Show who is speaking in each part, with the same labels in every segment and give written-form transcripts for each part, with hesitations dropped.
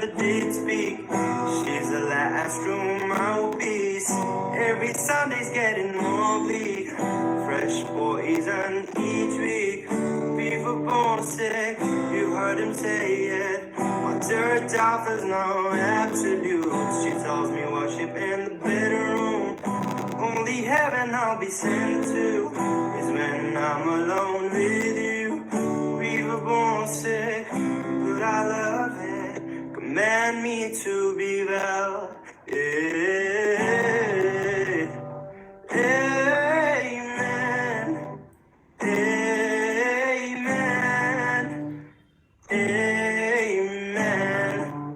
Speaker 1: did speak. She's the last true mouthpiece. Every Sunday's getting more bleak. Fresh poison each week. People born sick, you heard him say it. My dirt off is no absolute. She tells me worship in the bedroom. Only heaven I'll be sent to is when I'm alone with you. We were born sick, but I love it. Command me to be well. Yeah. Amen. Amen. Amen.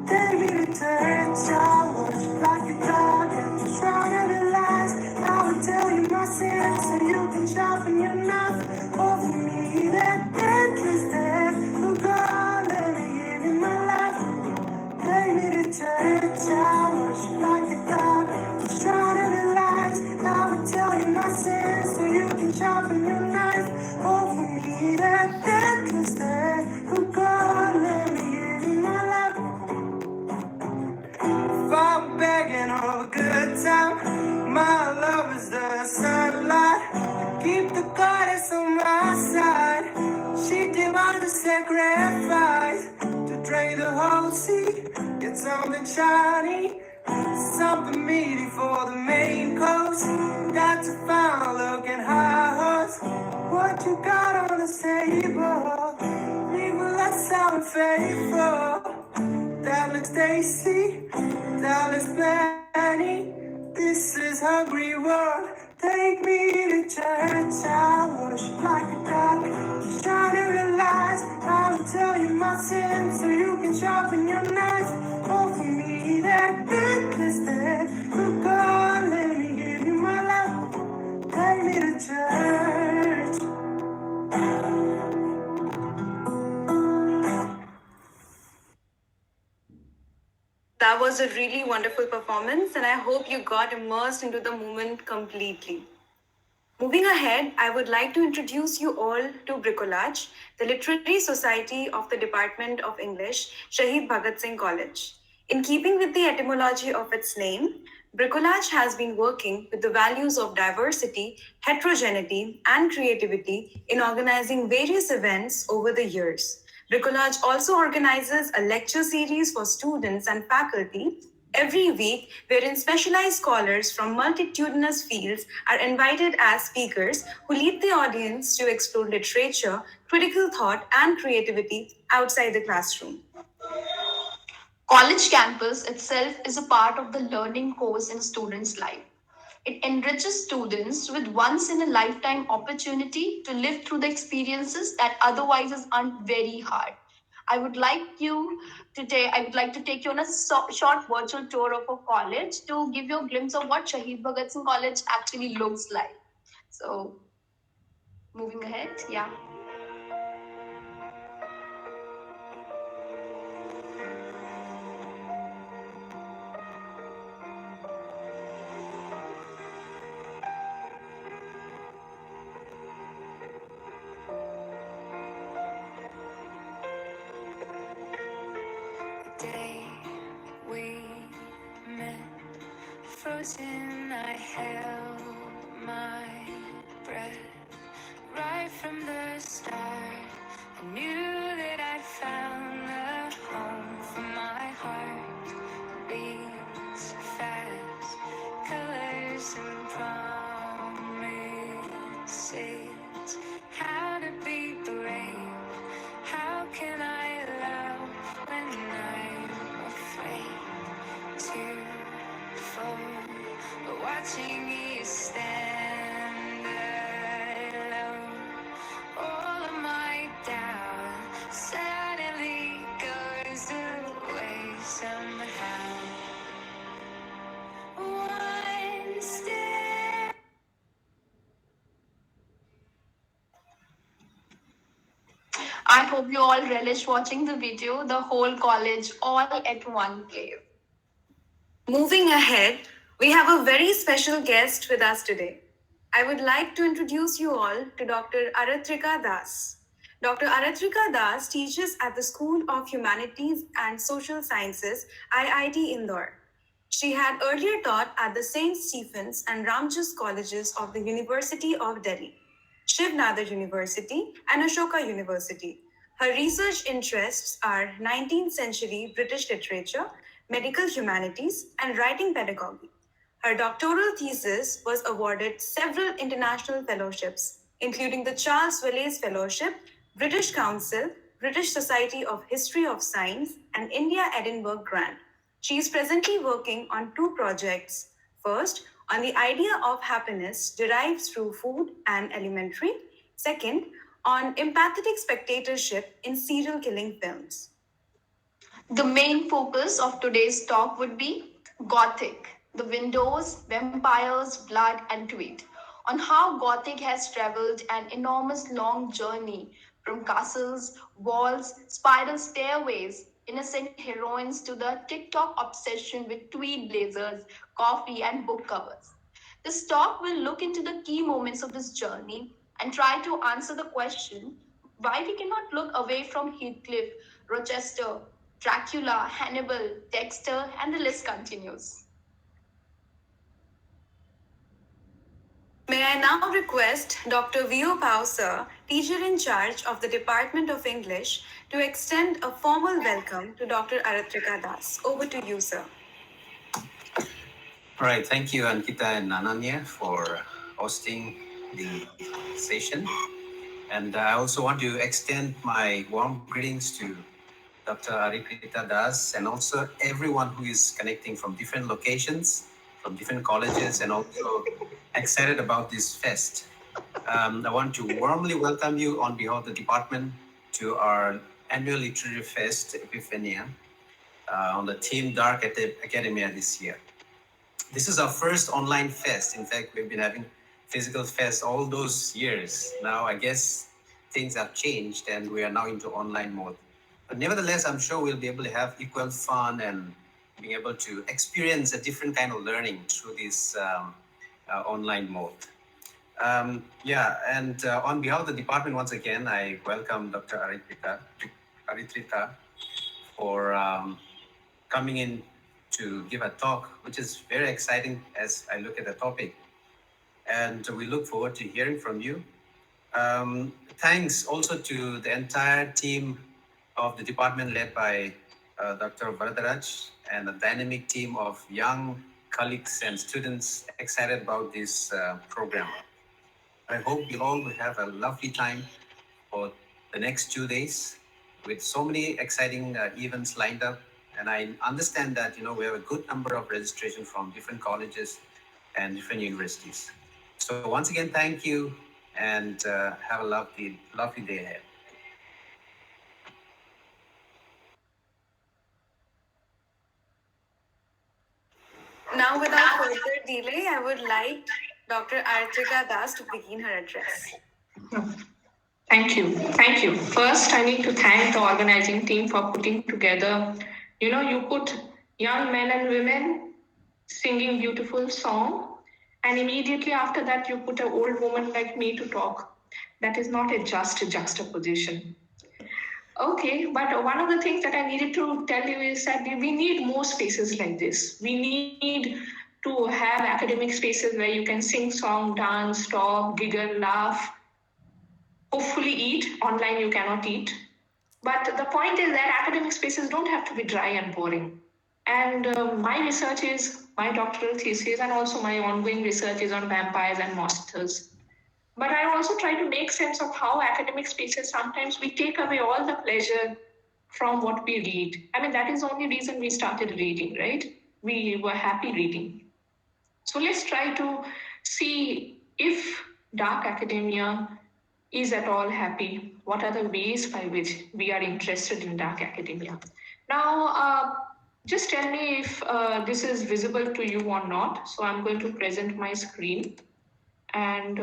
Speaker 1: Take me to church, I was like a dog and trying to realize. I would tell you my sins so you can sharpen your knife. Over me, that endless death. Oh God, let me give you my life. Take me to church, I was like a dog just trying to realize. I would tell you my sins so you can sharpen your knife. Over me, that endless death. Oh God, let me give you my life. If I'm begging of a good time, my love is the sunlight. Keep the goddess on my side. She demanded a sacrifice to drain the whole sea. Get something shiny, something meaty for the main coast. Got to find looking high horse. What you got on the table? Leave a less sound faithful. That looks tasty, that looks plenty. This is hungry world. Take me to church. I worship like a dog. Just trying to realize. I will tell you my sins so you can sharpen your knife. Offer me that goodness that. Oh God, let me give you my life. Take me to church.
Speaker 2: That was a really wonderful performance, and I hope you got immersed into the moment completely. Moving ahead, I would like to introduce you all to Bricolage, the literary society of the Department of English, Shaheed Bhagat Singh College. In keeping with the etymology of its name, Bricolage has been working with the values of diversity, heterogeneity, and creativity in organizing various events over the years. Bricolage also organizes a lecture series for students and faculty every week, wherein specialized scholars from multitudinous fields are invited as speakers who lead the audience to explore literature, critical thought, and creativity outside the classroom.
Speaker 3: College campus itself is a part of the learning course in a student's life. It enriches students with once in a lifetime opportunity to live through the experiences that otherwise aren't very hard. I would like to take you on a short virtual tour of a college to give you a glimpse of what Shaheed Bhagat Singh College actually looks like. So, moving ahead, yeah.
Speaker 1: Day we met, frozen, I held my breath. Right from the start, I knew that I found a home for my heart. Beats fast, colors and promises. How to be brave? How can I love when I'm afraid to fall? But watching you stand alone, all of my doubt suddenly goes away somehow. One step.
Speaker 3: I hope you all relish watching the video, the whole college all at one place.
Speaker 2: Moving ahead, we have a very special guest with us today. I would like to introduce you all to Dr. Aratrika Das. Dr. Aratrika Das teaches at the School of Humanities and Social Sciences, IIT Indore. She had earlier taught at the St. Stephen's and Ramjas Colleges of the University of Delhi, Shiv Nadar University, and Ashoka University. Her research interests are 19th century British literature, medical humanities, and writing pedagogy. Her doctoral thesis was awarded several international fellowships, including the Charles Wallace Fellowship, British Council, British Society of History of Science, and India Edinburgh Grant. She is presently working on two projects. First, on the idea of happiness derived through food and elementary. Second, on empathetic spectatorship in serial killing films.
Speaker 3: The main focus of today's talk would be Gothic, the windows, vampires, blood, and Tweed, on how Gothic has traveled an enormous long journey from castles, walls, spiral stairways, innocent heroines to the TikTok obsession with tweed blazers, coffee, and book covers. This talk will look into the key moments of this journey and try to answer the question why we cannot look away from Heathcliff, Rochester, Dracula, Hannibal, Dexter, and the list continues.
Speaker 2: May I now request Dr. V.O. Pao, sir, teacher in charge of the Department of English, to extend a formal welcome to Dr. Aratrika Das. Over to you, sir.
Speaker 4: All right, thank you, Ankita and Ananya, for hosting the session. And I also want to extend my warm greetings to Dr. Arikrita Das and also everyone who is connecting from different locations, from different colleges, and also excited about this fest. I want to warmly welcome you on behalf of the department to our annual literary fest, Epiphanei, on the theme Dark Academia this year. This is our first online fest. In fact, we've been having physical fest all those years. Now, I guess things have changed and we are now into online mode. But nevertheless, I'm sure we'll be able to have equal fun and being able to experience a different kind of learning through this online mode. On behalf of the department, once again, I welcome Dr. Aritrika for coming in to give a talk, which is very exciting as I look at the topic. And we look forward to hearing from you. Thanks also to the entire team of the department led by Dr. Varadaraj and a dynamic team of young colleagues and students excited about this program. I hope you all will have a lovely time for the next 2 days with so many exciting events lined up. And I understand that, we have a good number of registration from different colleges and different universities. So once again, thank you and have a lovely day ahead.
Speaker 2: Now, without further delay, I would like Dr. Aratrika Das to begin her address.
Speaker 5: Thank you. Thank you. First, I need to thank the organizing team for putting together, you put young men and women singing beautiful song, and immediately after that, you put an old woman like me to talk. That is not a just juxtaposition. Okay, but one of the things that I needed to tell you is that we need more spaces like this. We need to have academic spaces where you can sing song, dance, talk, giggle, laugh, hopefully eat. Online you cannot eat. But the point is that academic spaces don't have to be dry and boring. And my research is my doctoral thesis, and also my ongoing research is on vampires and monsters. But I also try to make sense of how academic spaces, sometimes we take away all the pleasure from what we read. I mean, that is the only reason we started reading, right? We were happy reading. So let's try to see if dark academia is at all happy. What are the ways by which we are interested in dark academia? Now, just tell me if this is visible to you or not. So I'm going to present my screen. And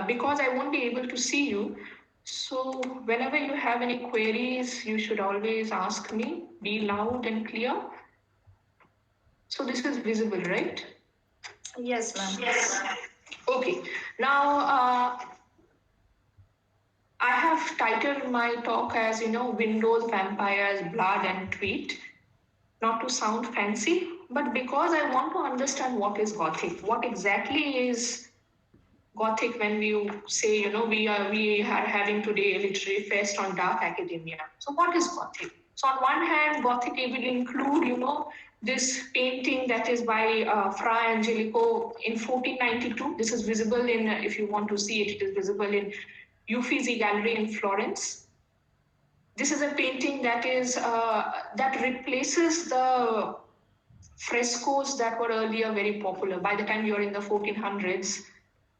Speaker 5: because I won't be able to see you, so whenever you have any queries, you should always ask me. Be loud and clear. So this is visible, right?
Speaker 3: Yes, ma'am.
Speaker 5: Yes. Okay, now I have titled my talk as, Windows, Vampires, Blood and Tweed. Not to sound fancy, but because I want to understand what is Gothic. What exactly is Gothic when we say, we are having today a literary fest on dark academia. So what is Gothic? So on one hand, Gothic will include, this painting that is by Fra Angelico in 1492. This is visible in, if you want to see it, it is visible in Uffizi Gallery in Florence. This is a painting that is that replaces the frescoes that were earlier very popular. By the time you're in the 1400s,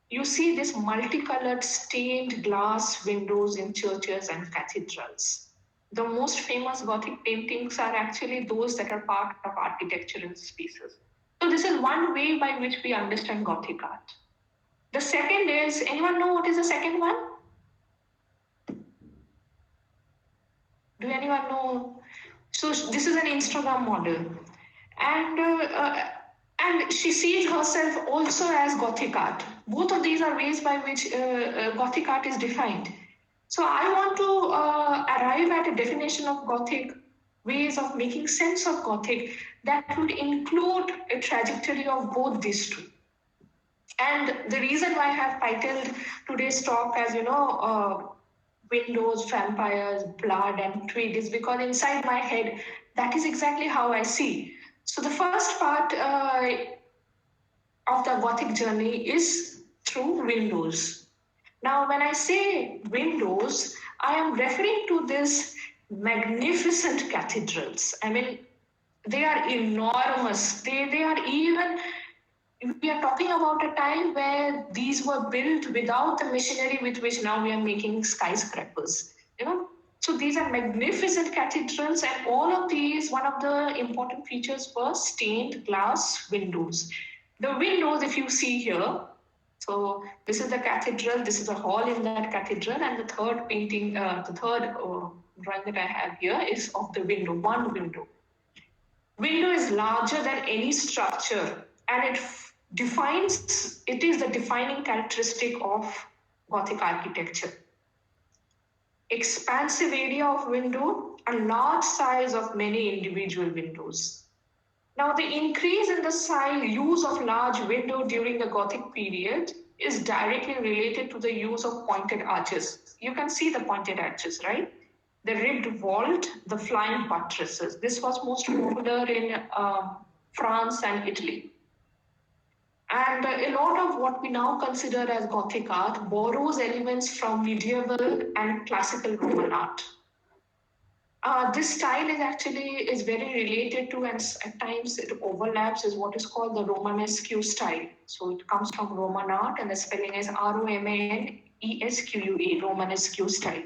Speaker 5: you see this multicolored stained glass windows in churches and cathedrals. The most famous Gothic paintings are actually those that are part of architectural spaces. So this is one way by which we understand Gothic art. The second is, anyone know what is the second one? Do anyone know? So this is an Instagram model, and and she sees herself also as Gothic art. Both of these are ways by which Gothic art is defined. So I want to arrive at a definition of Gothic, ways of making sense of Gothic that would include a trajectory of both these two. And the reason why I have titled today's talk as, Windows, Vampires, Blood, and Tweed is because inside my head, that is exactly how I see. So the first part of the Gothic journey is through windows. Now, when I say windows, I am referring to this magnificent cathedrals. I mean, they are enormous. They are even, we are talking about a time where these were built without the machinery with which now we are making skyscrapers, So these are magnificent cathedrals, and all of these, one of the important features were stained glass windows. The windows, if you see here, so this is the cathedral, this is a hall in that cathedral, and the third painting, the third drawing that I have here is of the window, one window. Window is larger than any structure, and it is the defining characteristic of Gothic architecture. Expansive area of window and large size of many individual windows. Now, the increase in the size use of large window during the Gothic period is directly related to the use of pointed arches. You can see the pointed arches, right? The ribbed vault, the flying buttresses. This was most popular in France and Italy. And a lot of what we now consider as Gothic art borrows elements from medieval and classical Roman art. This style is very related to, and at times it overlaps, is what is called the Romanesque style. So it comes from Roman art, and the spelling is Romanesque, Romanesque style.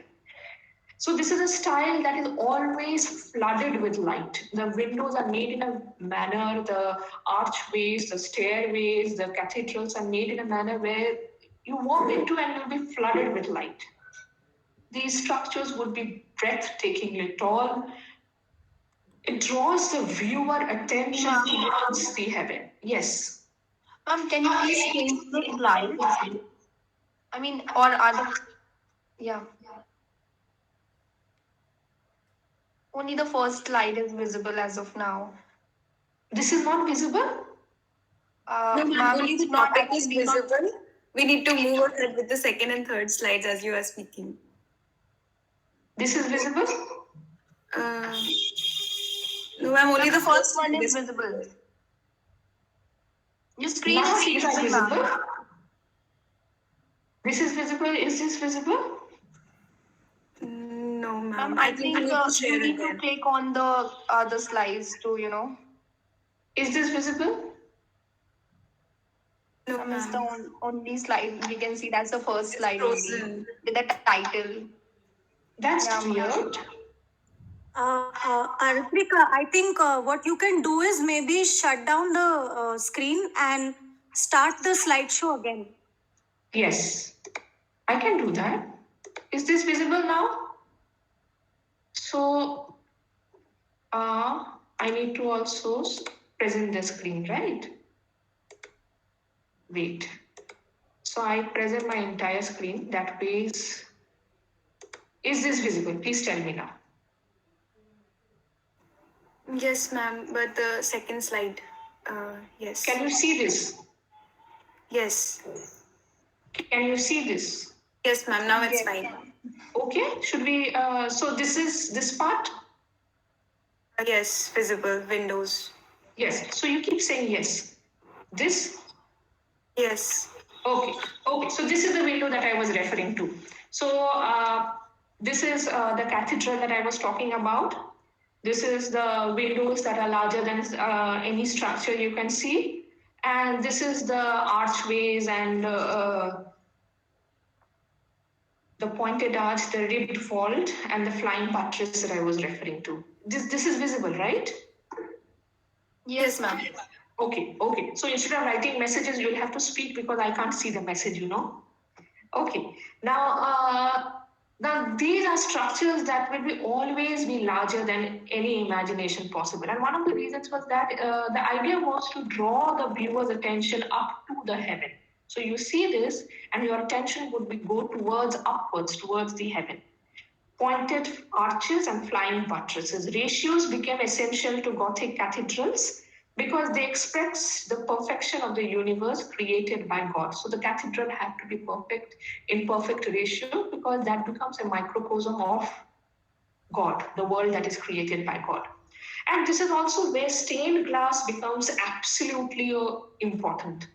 Speaker 5: So this is a style that is always flooded with light. The windows are made in a manner, the archways, the stairways, the cathedrals are made in a manner where you walk into and you'll be flooded with light. These structures would be breathtakingly tall. It draws the viewer attention towards the heaven. Yes.
Speaker 3: Can you please change the slide? I mean, or other, yeah. Only the first slide is visible as of now.
Speaker 5: This is not visible?
Speaker 2: No,
Speaker 3: ma'am,
Speaker 2: only the
Speaker 3: it's not
Speaker 2: topic is
Speaker 3: actually not-
Speaker 2: visible. We need to move ahead with the second and third slides as you are speaking.
Speaker 5: This is visible?
Speaker 2: No, ma'am, only the
Speaker 3: first one is visible. Your screen
Speaker 5: Now
Speaker 3: is
Speaker 5: these are visible. This is visible. Is this visible?
Speaker 2: No, ma'am.
Speaker 3: I think you need to
Speaker 2: again.
Speaker 3: click on the other slides to,
Speaker 5: Is this visible?
Speaker 2: No,
Speaker 3: It's the
Speaker 2: ma'am.
Speaker 3: only slide we can see. That's the first slide only
Speaker 2: Frozen.
Speaker 3: with the title.
Speaker 5: That's
Speaker 3: Yeah,
Speaker 5: weird.
Speaker 1: Ritika, I think what you can do is maybe shut down the screen and start the slideshow again.
Speaker 5: Yes, I can do that. Is this visible now? So, I need to also present the screen, right? Wait. So I present my entire screen. That way is this visible? Please tell me now.
Speaker 2: Yes, ma'am, but the second slide. Yes.
Speaker 5: Can you see this?
Speaker 2: Yes.
Speaker 5: Can you see this?
Speaker 2: Yes, ma'am. Now it's fine.
Speaker 5: Okay, should we, so this is this part?
Speaker 2: Yes, visible windows.
Speaker 5: Yes, so you keep saying yes. This?
Speaker 2: Yes.
Speaker 5: Okay, so this is the window that I was referring to. So this is the cathedral that I was talking about. This is the windows that are larger than any structure you can see. And this is the archways and the pointed arch, the ribbed vault, and the flying buttress that I was referring to. This is visible, right?
Speaker 3: Yes, ma'am.
Speaker 5: Okay. So instead of writing messages, you'll have to speak because I can't see the message, Okay. Now these are structures that will always be larger than any imagination possible. And one of the reasons was that the idea was to draw the viewer's attention up to the heaven. So you see this and your attention would go upwards, towards the heaven. Pointed arches and flying buttresses. Ratios became essential to Gothic cathedrals because they express the perfection of the universe created by God. So the cathedral had to be perfect, in perfect ratio, because that becomes a microcosm of God, the world that is created by God. And this is also where stained glass becomes absolutely important.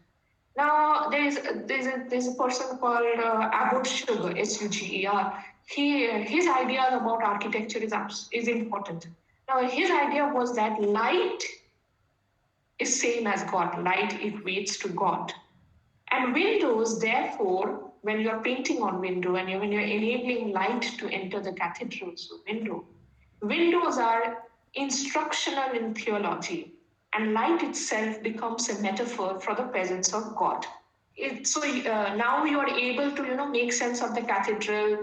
Speaker 5: Now there's a person called Abbott Sugar, Suger. His idea about architecture is important. Now his idea was that light is same as God. Light equates to God, and windows. Therefore, when you're painting on window and when you're enabling light to enter the cathedral, so windows are instructional in theology, and light itself becomes a metaphor for the presence of God. Now you are able to make sense of the cathedral,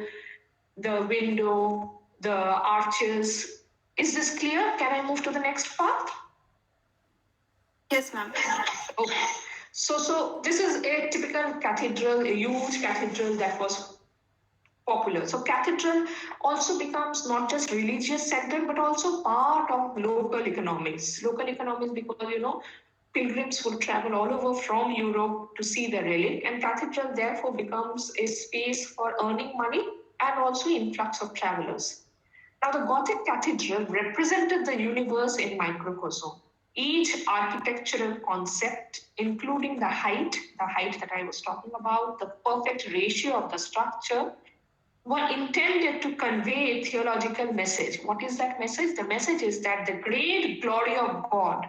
Speaker 5: the window, the arches. Is this clear? Can I move to the next part?
Speaker 2: Yes, ma'am.
Speaker 5: Okay. So this is a typical cathedral, a huge cathedral that was popular. So cathedral also becomes not just religious center, but also part of local economics. Local economics because pilgrims would travel all over from Europe to see the relic, and cathedral therefore becomes a space for earning money and also influx of travelers. Now, the Gothic cathedral represented the universe in microcosm. Each architectural concept, including the height that I was talking about, the perfect ratio of the structure, were intended to convey a theological message. What is that message? The message is that the great glory of God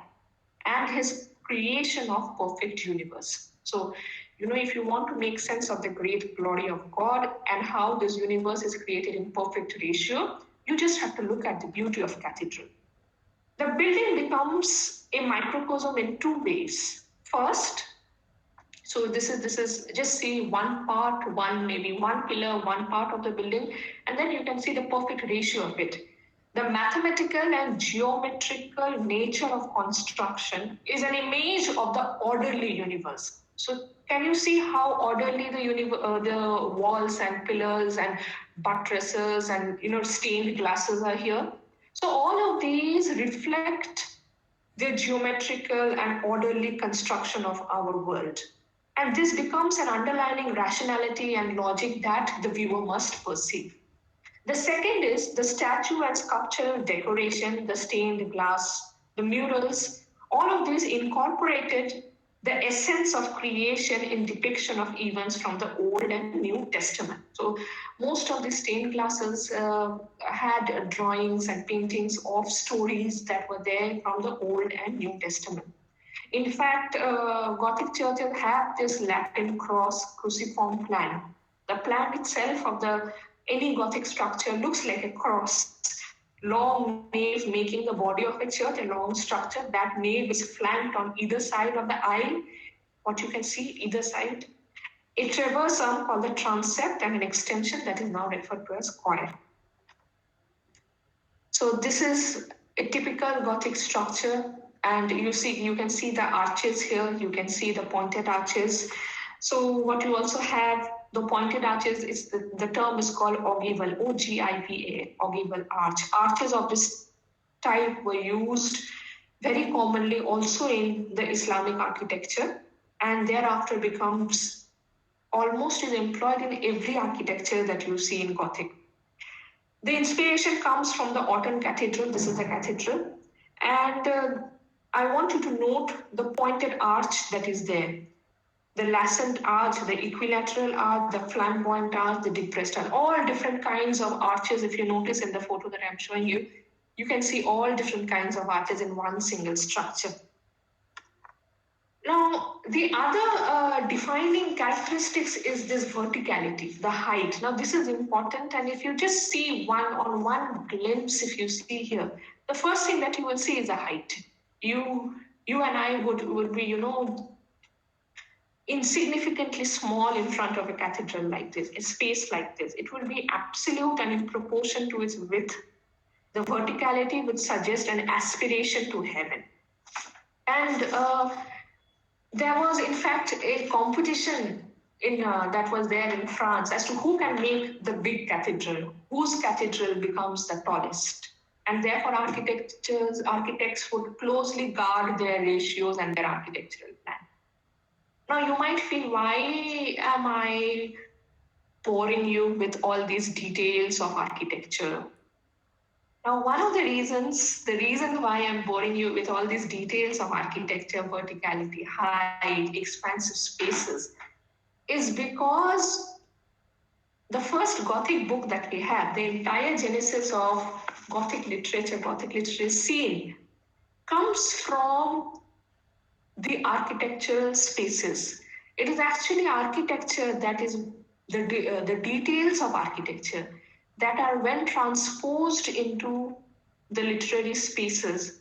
Speaker 5: and his creation of perfect universe. So, if you want to make sense of the great glory of God and how this universe is created in perfect ratio, you just have to look at the beauty of cathedral. The building becomes a microcosm in two ways. First, so this is just see one pillar, one part of the building, and then you can see the perfect ratio of it. The mathematical and geometrical nature of construction is an image of the orderly universe. So can you see how orderly the walls and pillars and buttresses and stained glasses are here? So all of these reflect the geometrical and orderly construction of our world. And this becomes an underlying rationality and logic that the viewer must perceive. The second is the statue and sculptural decoration, the stained glass, the murals, all of this incorporated the essence of creation in depiction of events from the Old and New Testament. So most of the stained glasses had drawings and paintings of stories that were there from the Old and New Testament. In fact, Gothic churches have this Latin cross cruciform plan. The plan itself of any Gothic structure looks like a cross. Long nave making the body of a church, a long structure. That nave is flanked on either side of the aisle. What you can see, either side. A traverse arm called the transept and an extension that is now referred to as choir. So this is a typical Gothic structure, and you can see the arches here. You can see the pointed arches. So what you also have, the pointed arches, is the term is called ogival, O-G-I-V-A, ogival arch. Arches of this type were used very commonly also in the Islamic architecture, and thereafter becomes almost is employed in every architecture that you see in Gothic. The inspiration comes from the Orton Cathedral. This is the cathedral. And I want you to note the pointed arch that is there. The lancet arch, the equilateral arch, the flamboyant arch, the depressed arch, all different kinds of arches. If you notice in the photo that I'm showing you, you can see all different kinds of arches in one single structure. Now, the other defining characteristics is this verticality, the height. Now, this is important, and if you just see one glimpse, if you see here, the first thing that you will see is the height. You and I would be, insignificantly small in front of a cathedral like this, a space like this. It will be absolute and in proportion to its width. The verticality would suggest an aspiration to heaven. And there was, in fact, a competition that was there in France as to who can make the big cathedral, whose cathedral becomes the tallest. And therefore, architects would closely guard their ratios and their architectural plan. Now, you might feel, why am I boring you with all these details of architecture? Now, one of the reason why I'm boring you with all these details of architecture, verticality, height, expansive spaces, is because the first Gothic book that we have, the entire genesis of Gothic literature scene, comes from the architectural spaces. It is actually architecture that is the details of architecture that are when transposed into the literary spaces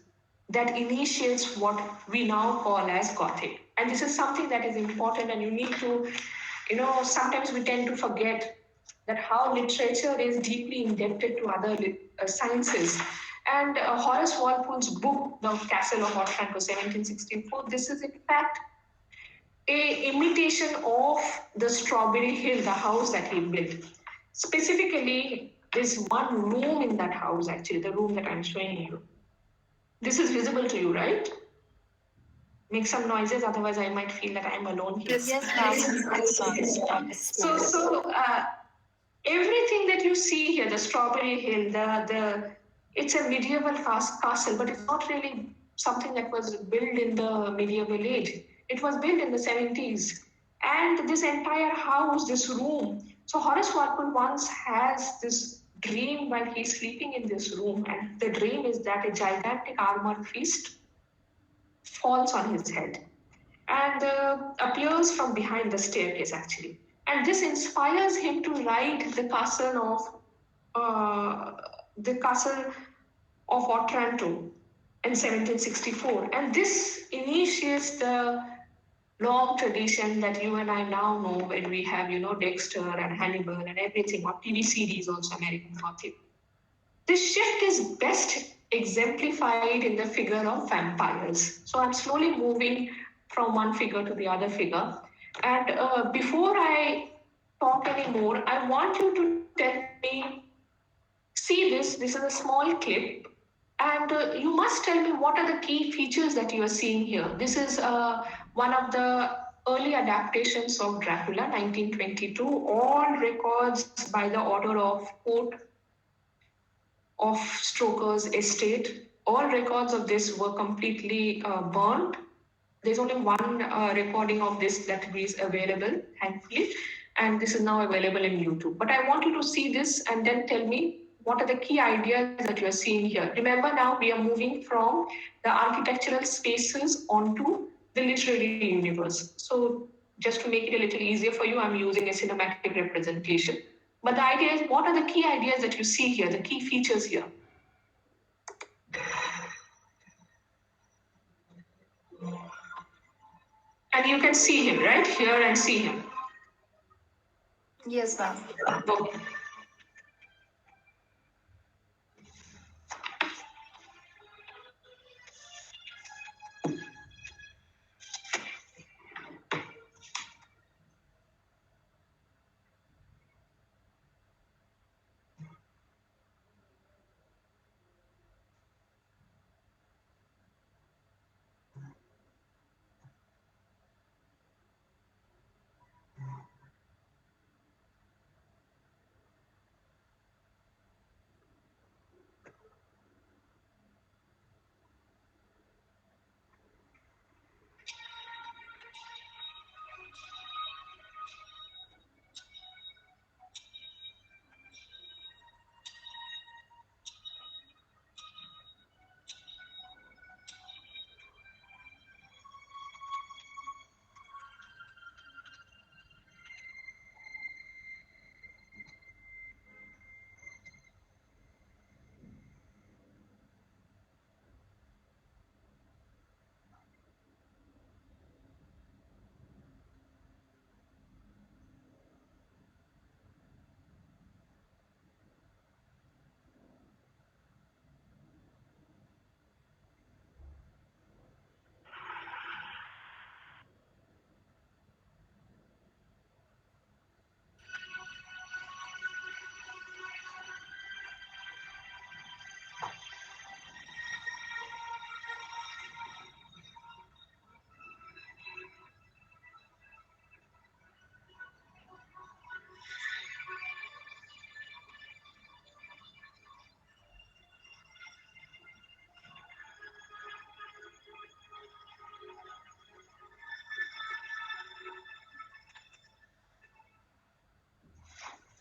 Speaker 5: that initiates what we now call as Gothic. And this is something that is important, and you need to, sometimes we tend to forget that how literature is deeply indebted to other sciences. And Horace Walpole's book, The Castle of Otranto, 1764, this is in fact a imitation of the Strawberry Hill, the house that he built. Specifically, there's one room in that house, actually, the room that I'm showing you. This is visible to you, right? Make some noises, otherwise I might feel that I'm alone here. So everything that you see here, the Strawberry Hill, it's a medieval castle, but it's not really something that was built in the medieval age. It was built in the 70s. And this entire house, this room. So Horace Walpole once has this dream while he's sleeping in this room. And the dream is that a gigantic armored feast falls on his head and appears from behind the staircase, actually. And this inspires him to write the castle of Otranto in 1764. And this initiates the long tradition that you and I now know when we have, Dexter and Hannibal and everything, or TV series also, American Gothic. This shift is best exemplified in the figure of vampires. So I'm slowly moving from one figure to the other figure. And before I talk anymore, I want you to tell me, see this is a small clip, and you must tell me what are the key features that you are seeing here. This is one of the early adaptations of Dracula, 1922, all records by the order of court of Stoker's estate. All records of this were completely burned. There's only one recording of this that is available, thankfully, and this is now available in YouTube. But I want you to see this and then tell me what are the key ideas that you are seeing here. Remember, now we are moving from the architectural spaces onto the literary universe. So just to make it a little easier for you, I'm using a cinematic representation. But the idea is, what are the key ideas that you see here, the key features here? And you can see him, right? Here and see him.
Speaker 3: Yes, ma'am.
Speaker 5: Okay.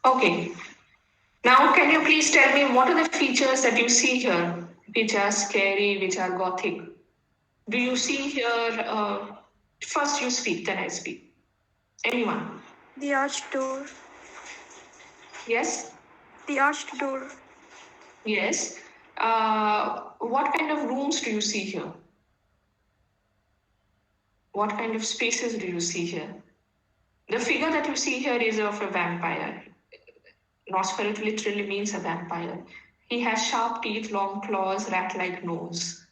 Speaker 5: Okay. Now, can you please tell me what are the features that you see here, which are scary, which are gothic? Do you see here? First, you speak, then I speak. Anyone?
Speaker 1: The arched door.
Speaker 5: Yes.
Speaker 1: The arched door.
Speaker 5: Yes. What kind of rooms do you see here? What kind of spaces do you see here? The figure that you see here is of a vampire. Nosferatu literally means a vampire. He has sharp teeth, long claws, rat-like nose.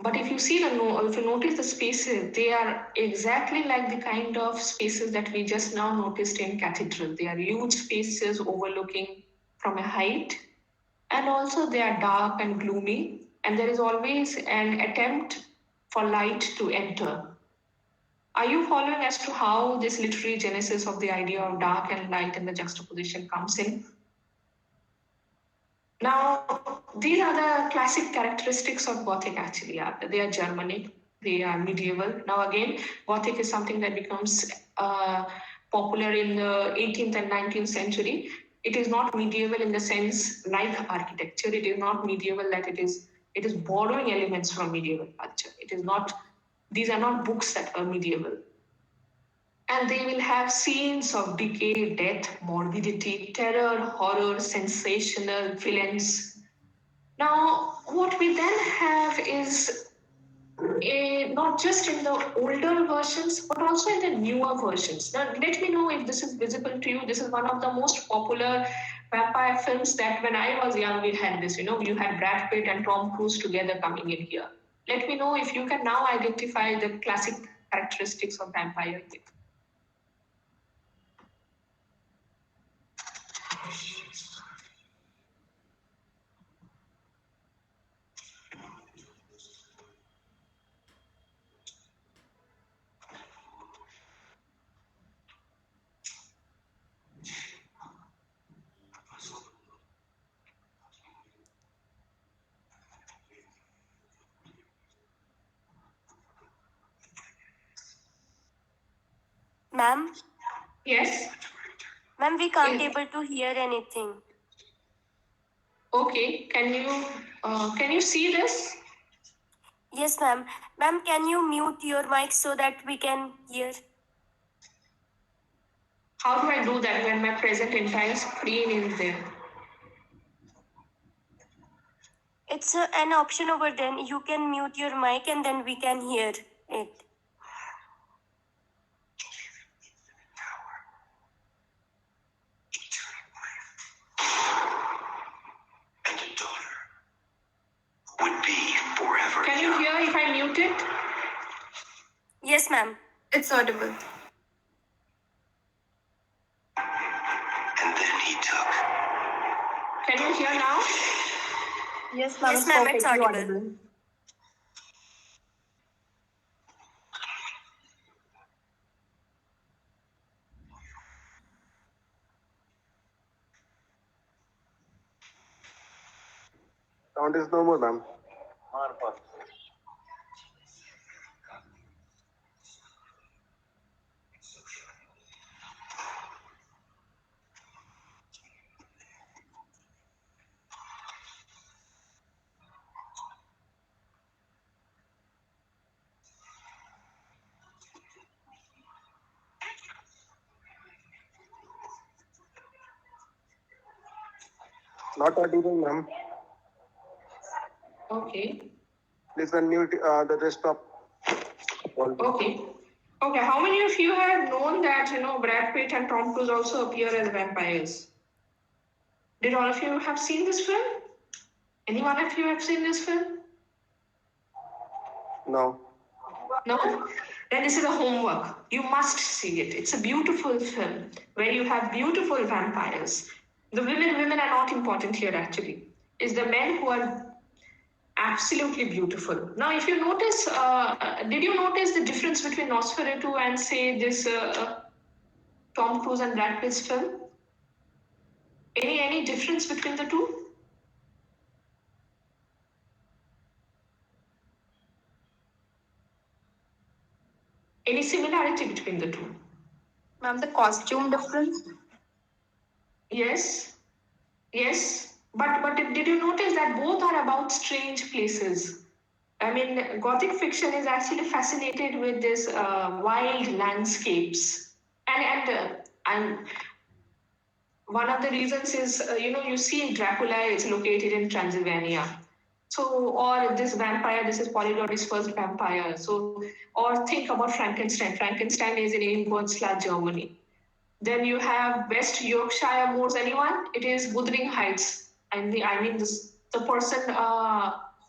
Speaker 5: But if you see if you notice the spaces, they are exactly like the kind of spaces that we just now noticed in Cathedral. They are huge spaces overlooking from a height, and also they are dark and gloomy, and there is always an attempt for light to enter. Are you following as to how this literary genesis of the idea of dark and light and the juxtaposition comes in? Now, these are the classic characteristics of Gothic actually. They are Germanic, they are medieval. Now, again, Gothic is something that becomes popular in the 18th and 19th century. It is not medieval in the sense like architecture. It is not medieval that it is borrowing elements from medieval culture. It is not, these are not books that are medieval. And they will have scenes of decay, death, morbidity, terror, horror, sensational villains. Now, what we then have is not just in the older versions, but also in the newer versions. Now, let me know if this is visible to you. This is one of the most popular vampire films that when I was young, we had this. You had Brad Pitt and Tom Cruise together coming in here. Let me know if you can now identify the classic characteristics of vampire.
Speaker 1: Ma'am?
Speaker 5: Yes?
Speaker 1: Ma'am, we can't
Speaker 5: Yes.
Speaker 1: able to hear anything.
Speaker 5: Okay, can you see this?
Speaker 1: Yes, ma'am. Ma'am, can you mute your mic so that we can hear?
Speaker 5: How do I do that when my present entire screen is there?
Speaker 1: It's an option over there. You can mute your mic and then we can hear it.
Speaker 6: And a daughter would be forever
Speaker 5: Can you
Speaker 6: young.
Speaker 5: hear if I mute it?
Speaker 1: Yes, ma'am.
Speaker 2: It's audible.
Speaker 6: And then he took
Speaker 5: Can you hear now?
Speaker 3: Yes,
Speaker 1: Yes, ma'am, it's audible.
Speaker 7: Sound is no more, ma'am. Not audible, ma'am.
Speaker 5: Okay.
Speaker 7: Please unmute the desktop.
Speaker 5: Okay. Okay. How many of you have known that Brad Pitt and Tom Cruise also appear as vampires? Did all of you have seen this film? Any one of you have seen this film?
Speaker 7: No.
Speaker 5: No? Then this is a homework. You must see it. It's a beautiful film where you have beautiful vampires. The women are not important here actually. It's the men who are absolutely beautiful. Now, if you notice, did you notice the difference between Nosferatu and say this Tom Cruise and Brad Pitt's film? Any difference between the two? Any similarity between the two?
Speaker 3: Ma'am, the costume difference?
Speaker 5: Yes, yes. But did you notice that both are about strange places? I mean, Gothic fiction is actually fascinated with this wild landscapes, and one of the reasons is you see Dracula is located in Transylvania. So, or this vampire, this is Polydori's first vampire. So, or think about Frankenstein. Frankenstein is in Ingolstadt, Germany. Then you have West Yorkshire moors. Anyone? It is Wuthering Heights. I mean this the person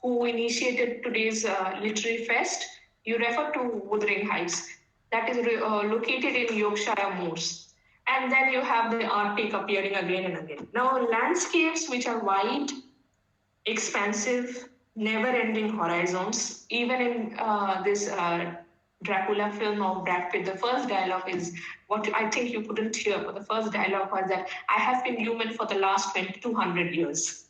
Speaker 5: who initiated today's literary fest. You refer to Wuthering Heights. That is located in Yorkshire moors. And then you have the Arctic appearing again and again. Now, landscapes which are wide, expansive, never-ending horizons. Even in this Dracula film of Brad Pitt, the first dialogue is what I think you couldn't hear. But the first dialogue was that I have been human for the last 200 years.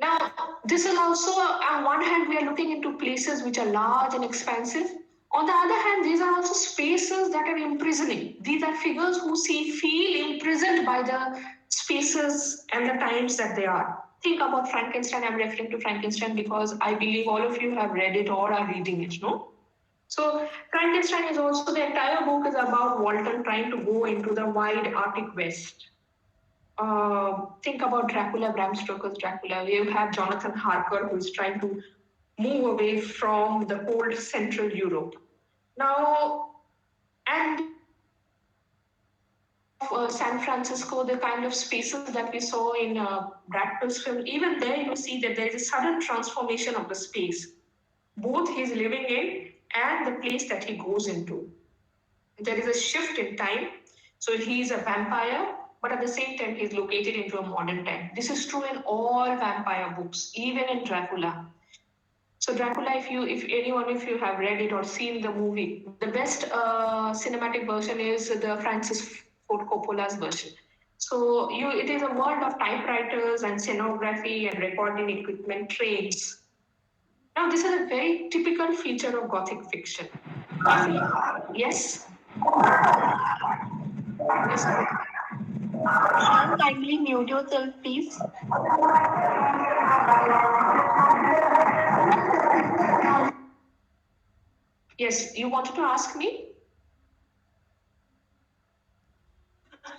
Speaker 5: Now, this is also, on one hand, we are looking into places which are large and expansive. On the other hand, these are also spaces that are imprisoning. These are figures who feel imprisoned by the spaces and the times that they are. Think about Frankenstein. I'm referring to Frankenstein because I believe all of you have read it or are reading it, no? So Frankenstein is also, the entire book is about Walton trying to go into the wide Arctic West. Think about Dracula, Bram Stoker's Dracula. You have Jonathan Harker, who is trying to move away from the cold Central Europe. Now, and San Francisco, the kind of spaces that we saw in Brad Pitt's film, even there you see that there is a sudden transformation of the space, both he's living in and the place that he goes into. There is a shift in time. So he's a vampire, but at the same time, he's located into a modern time. This is true in all vampire books, even in Dracula. So Dracula, if anyone of you have read it or seen the movie, the best cinematic version is the Francis Ford Coppola's version. So it is a world of typewriters and scenography and recording equipment, trains. Now, this is a very typical feature of Gothic fiction. Yes? Yes.
Speaker 3: Can you kindly mute yourself, please?
Speaker 5: Yes, you wanted to ask me?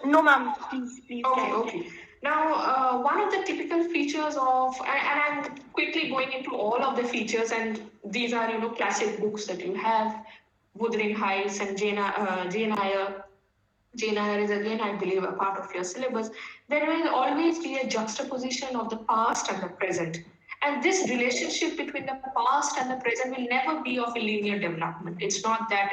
Speaker 3: No, ma'am. Please.
Speaker 5: Okay. Now, one of the typical features of, and I'm quickly going into all of the features, and these are, classic books that you have, Wuthering Heights and Jane Eyre. Jane Eyre is again, I believe, a part of your syllabus. There will always be a juxtaposition of the past and the present. And this relationship between the past and the present will never be of a linear development. It's not that,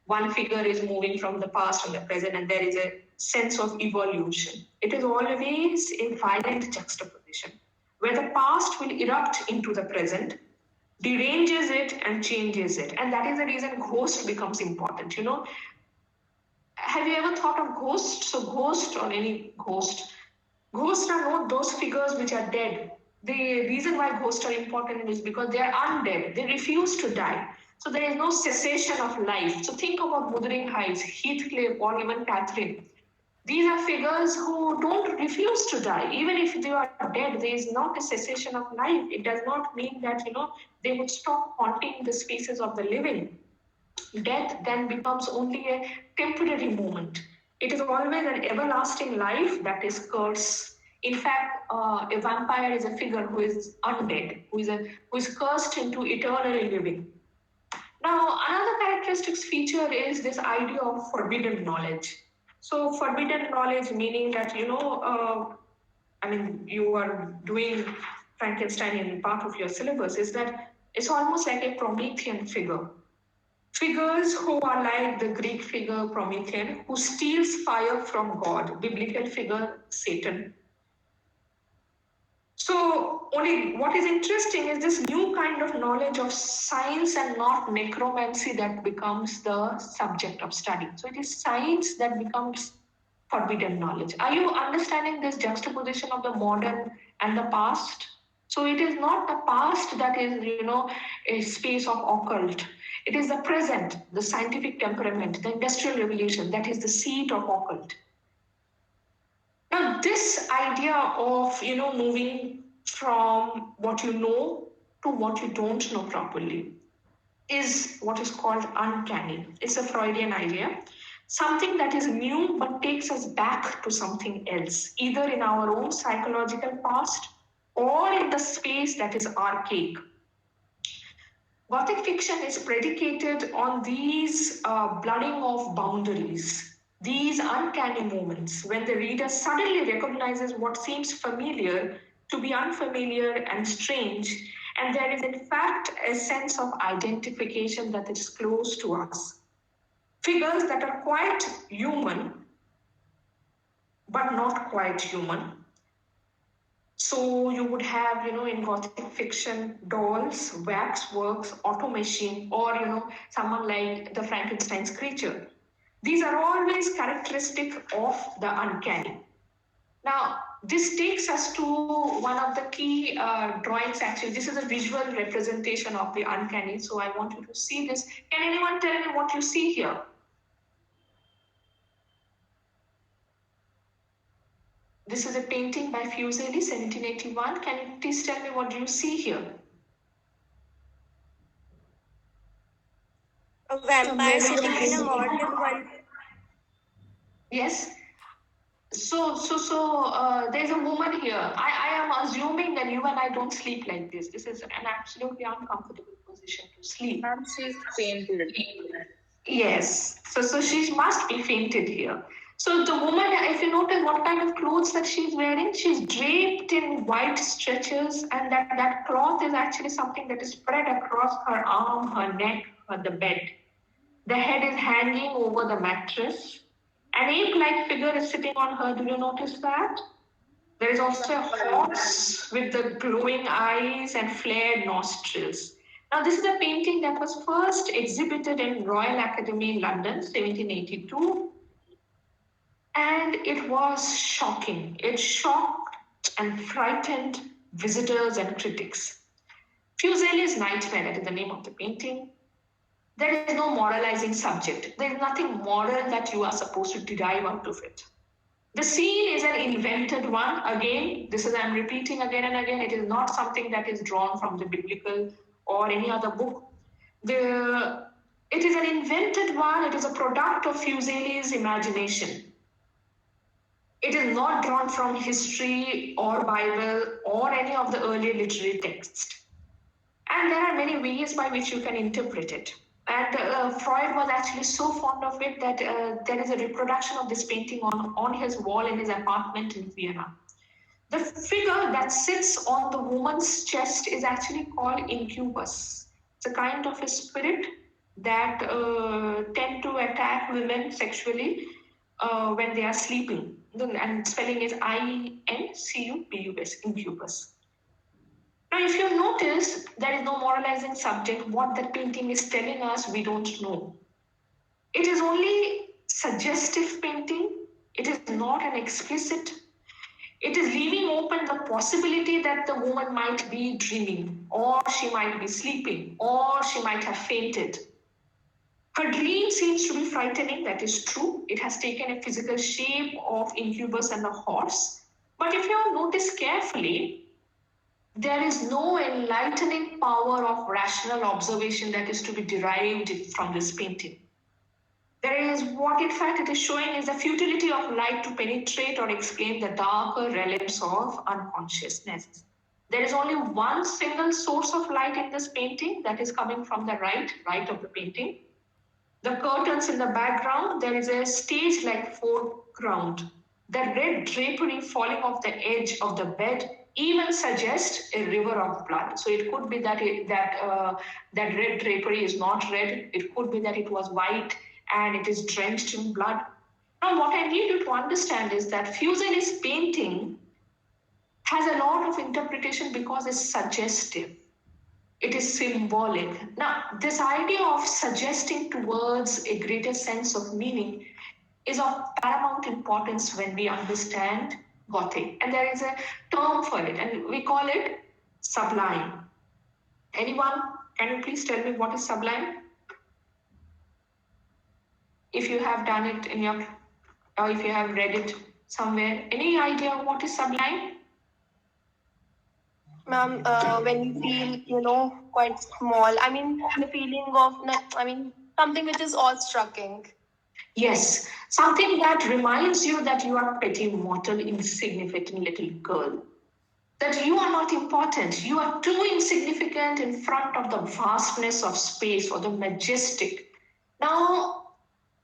Speaker 5: one figure is moving from the past and the present and there is a sense of evolution. It is always a violent juxtaposition where the past will erupt into the present, deranges it and changes it. And that is the reason ghost becomes important. Have you ever thought of ghosts? So ghost or any ghost. Ghosts are not those figures which are dead. The reason why ghosts are important is because they are undead. They refuse to die. So there is no cessation of life. So think about Wuthering Heights, Heathcliff, or even Catherine. These are figures who don't refuse to die. Even if they are dead, there is not a cessation of life. It does not mean that, they would stop haunting the spaces of the living. Death then becomes only a temporary moment. It is always an everlasting life that is cursed. In fact, a vampire is a figure who is undead, who is cursed into eternally living. Now, another characteristics feature is this idea of forbidden knowledge. So, forbidden knowledge meaning that you are doing Frankenstein in part of your syllabus, is that it's almost like a Promethean figure. Figures who are like the Greek figure Promethean, who steals fire from God, biblical figure Satan. So, only what is interesting is this new kind of knowledge of science and not necromancy that becomes the subject of study. So, it is science that becomes forbidden knowledge. Are you understanding this juxtaposition of the modern and the past? So, it is not the past that is, a space of occult. It is the present, the scientific temperament, the industrial revolution that is the seat of occult. Now, this idea of, moving from what you know to what you don't know properly is what is called uncanny. It's a Freudian idea, something that is new but takes us back to something else, either in our own psychological past or in the space that is archaic. Gothic fiction is predicated on these blurring of boundaries, these uncanny moments when the reader suddenly recognizes what seems familiar to be unfamiliar and strange, and there is in fact a sense of identification that is close to us. Figures that are quite human, but not quite human. So you would have, in Gothic fiction, dolls, wax works, auto machine, or, someone like the Frankenstein's creature. These are always characteristic of the uncanny. Now, this takes us to one of the key drawings. Actually, this is a visual representation of the uncanny. So I want you to see this. Can anyone tell me what you see here? This is a painting by Fuseli, 1781. Can you please tell me what do you see here?
Speaker 8: A vampire sitting in a mortal one.
Speaker 5: Yes. So there's a woman here. I am assuming that you and I don't sleep like this. This is an absolutely uncomfortable position to sleep.
Speaker 9: Ma'am, she's fainted.
Speaker 5: Yes. So she must be fainted here. So the woman, if you notice what kind of clothes that she's wearing, she's draped in white stretchers, and that cloth is actually something that is spread across her arm, her neck, the bed. The head is hanging over the mattress. An ape-like figure is sitting on her. Do you notice that? There is also a horse with the glowing eyes and flared nostrils. Now, this is a painting that was first exhibited in Royal Academy in London, 1782. And it was shocking. It shocked and frightened visitors and critics. Fuseli's Nightmare, that is the name of the painting. There is no moralizing subject. There is nothing moral that you are supposed to derive out of it. The scene is an invented one. Again, this is, I'm repeating again and again, it is not something that is drawn from the biblical or any other book. It is an invented one. It is a product of Fuseli's imagination. It is not drawn from history or Bible or any of the earlier literary texts. And there are many ways by which you can interpret it. And Freud was actually so fond of it that there is a reproduction of this painting on his wall in his apartment in Vienna. The figure that sits on the woman's chest is actually called incubus. It's a kind of a spirit that tend to attack women sexually when they are sleeping. And spelling is INCUBUS, incubus. Now, if you notice, there is no moralizing subject. What that painting is telling us, we don't know. It is only suggestive painting. It is not an explicit. It is leaving open the possibility that the woman might be dreaming, or she might be sleeping, or she might have fainted. Her dream seems to be frightening, that is true. It has taken a physical shape of incubus and the horse. But if you notice carefully, there is no enlightening power of rational observation that is to be derived from this painting. There is what in fact it is showing is the futility of light to penetrate or explain the darker realms of unconsciousness. There is only one single source of light in this painting that is coming from the right of the painting. The curtains in the background, there is a stage-like foreground. The red drapery falling off the edge of the bed even suggests a river of blood. So it could be that that red drapery is not red. It could be that it was white and it is drenched in blood. Now, what I need you to understand is that Fuseli's painting has a lot of interpretation because it's suggestive. It is symbolic. Now, this idea of suggesting towards a greater sense of meaning is of paramount importance when we understand Gothic. And there is a term for it, and we call it sublime. Anyone, can you please tell me what is sublime? If you have done it in your, or if you have read it somewhere. Any idea what is sublime?
Speaker 3: Ma'am, when you feel, quite small, I mean, the feeling of, something which is awe-striking.
Speaker 5: Yes, something that reminds you that you are petty, mortal, insignificant little girl. That you are not important. You are too insignificant in front of the vastness of space or the majestic. Now,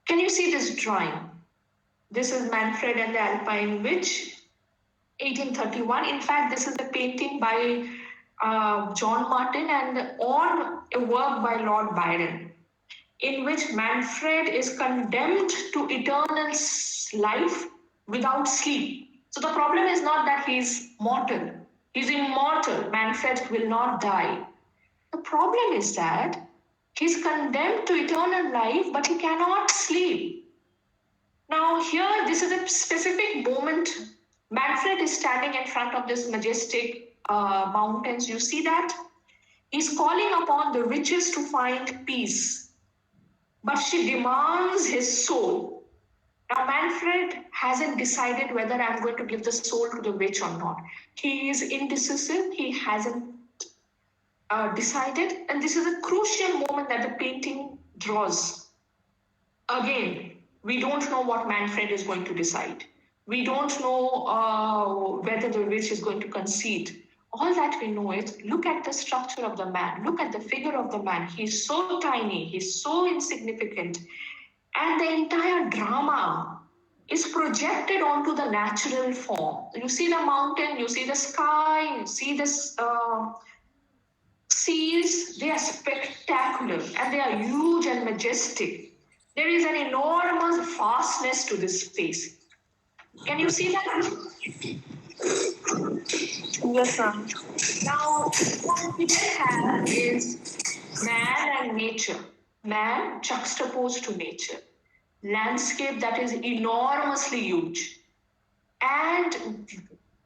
Speaker 5: can you see this drawing? This is Manfred and the Alpine Witch, 1831. In fact, this is a painting by John Martin and on a work by Lord Byron, in which Manfred is condemned to eternal life without sleep. So the problem is not that he's mortal, he's immortal. Manfred will not die. The problem is that he's condemned to eternal life, but he cannot sleep. Now, here, this is a specific moment. Manfred is standing in front of this majestic mountains. You see that? He's calling upon the witches to find peace, but she demands his soul. Now, Manfred hasn't decided whether I'm going to give the soul to the witch or not. He is indecisive. He hasn't decided. And this is a crucial moment that the painting draws. Again, we don't know what Manfred is going to decide. We don't know whether the witch is going to concede. All that we know is look at the structure of the man, look at the figure of the man. He's so tiny, he's so insignificant. And the entire drama is projected onto the natural form. You see the mountain, you see the sky, you see this seas, they are spectacular and they are huge and majestic. There is an enormous vastness to this space. Can you see that?
Speaker 3: Yes, ma'am.
Speaker 5: Now, what we then have is man and nature. Man juxtaposed to nature. Landscape that is enormously huge. And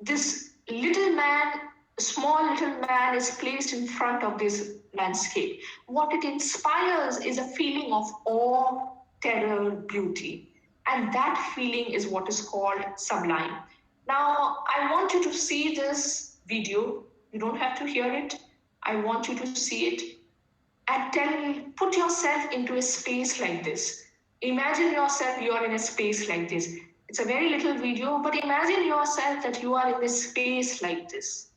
Speaker 5: this little man, small little man, is placed in front of this landscape. What it inspires is a feeling of awe, terror, beauty. And that feeling is what is called sublime. Now, I want you to see this video. You don't have to hear it. I want you to see it and put yourself into a space like this. Imagine yourself, you are in a space like this. It's a very little video, but imagine yourself that you are in a space like this.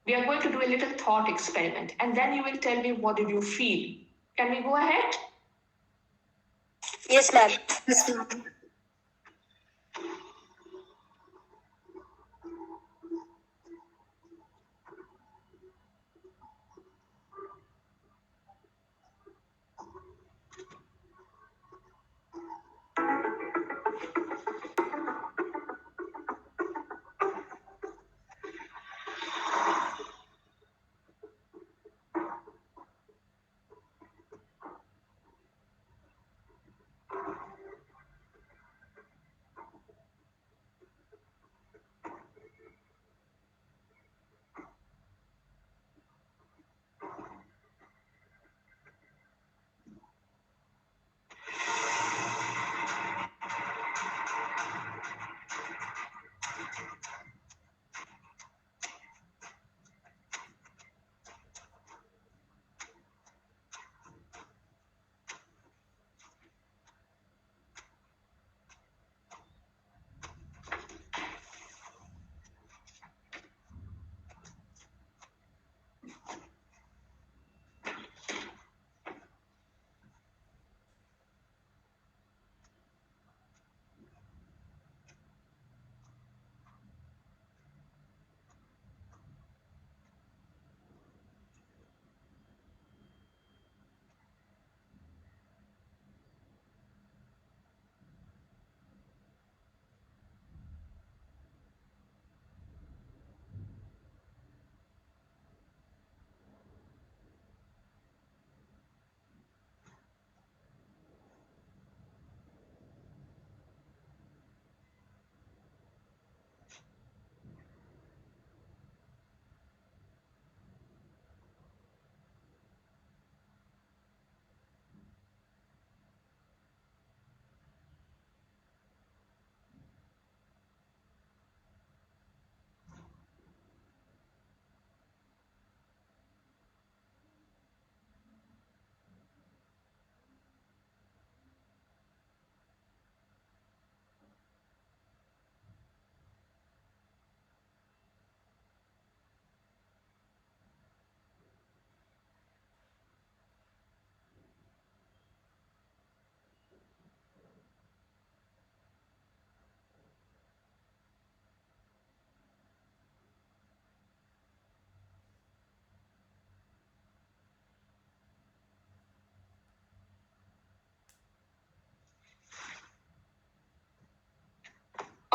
Speaker 5: We are going to do a little thought experiment, and then you will tell me what did you feel. Can we go ahead?
Speaker 8: Yes, ma'am.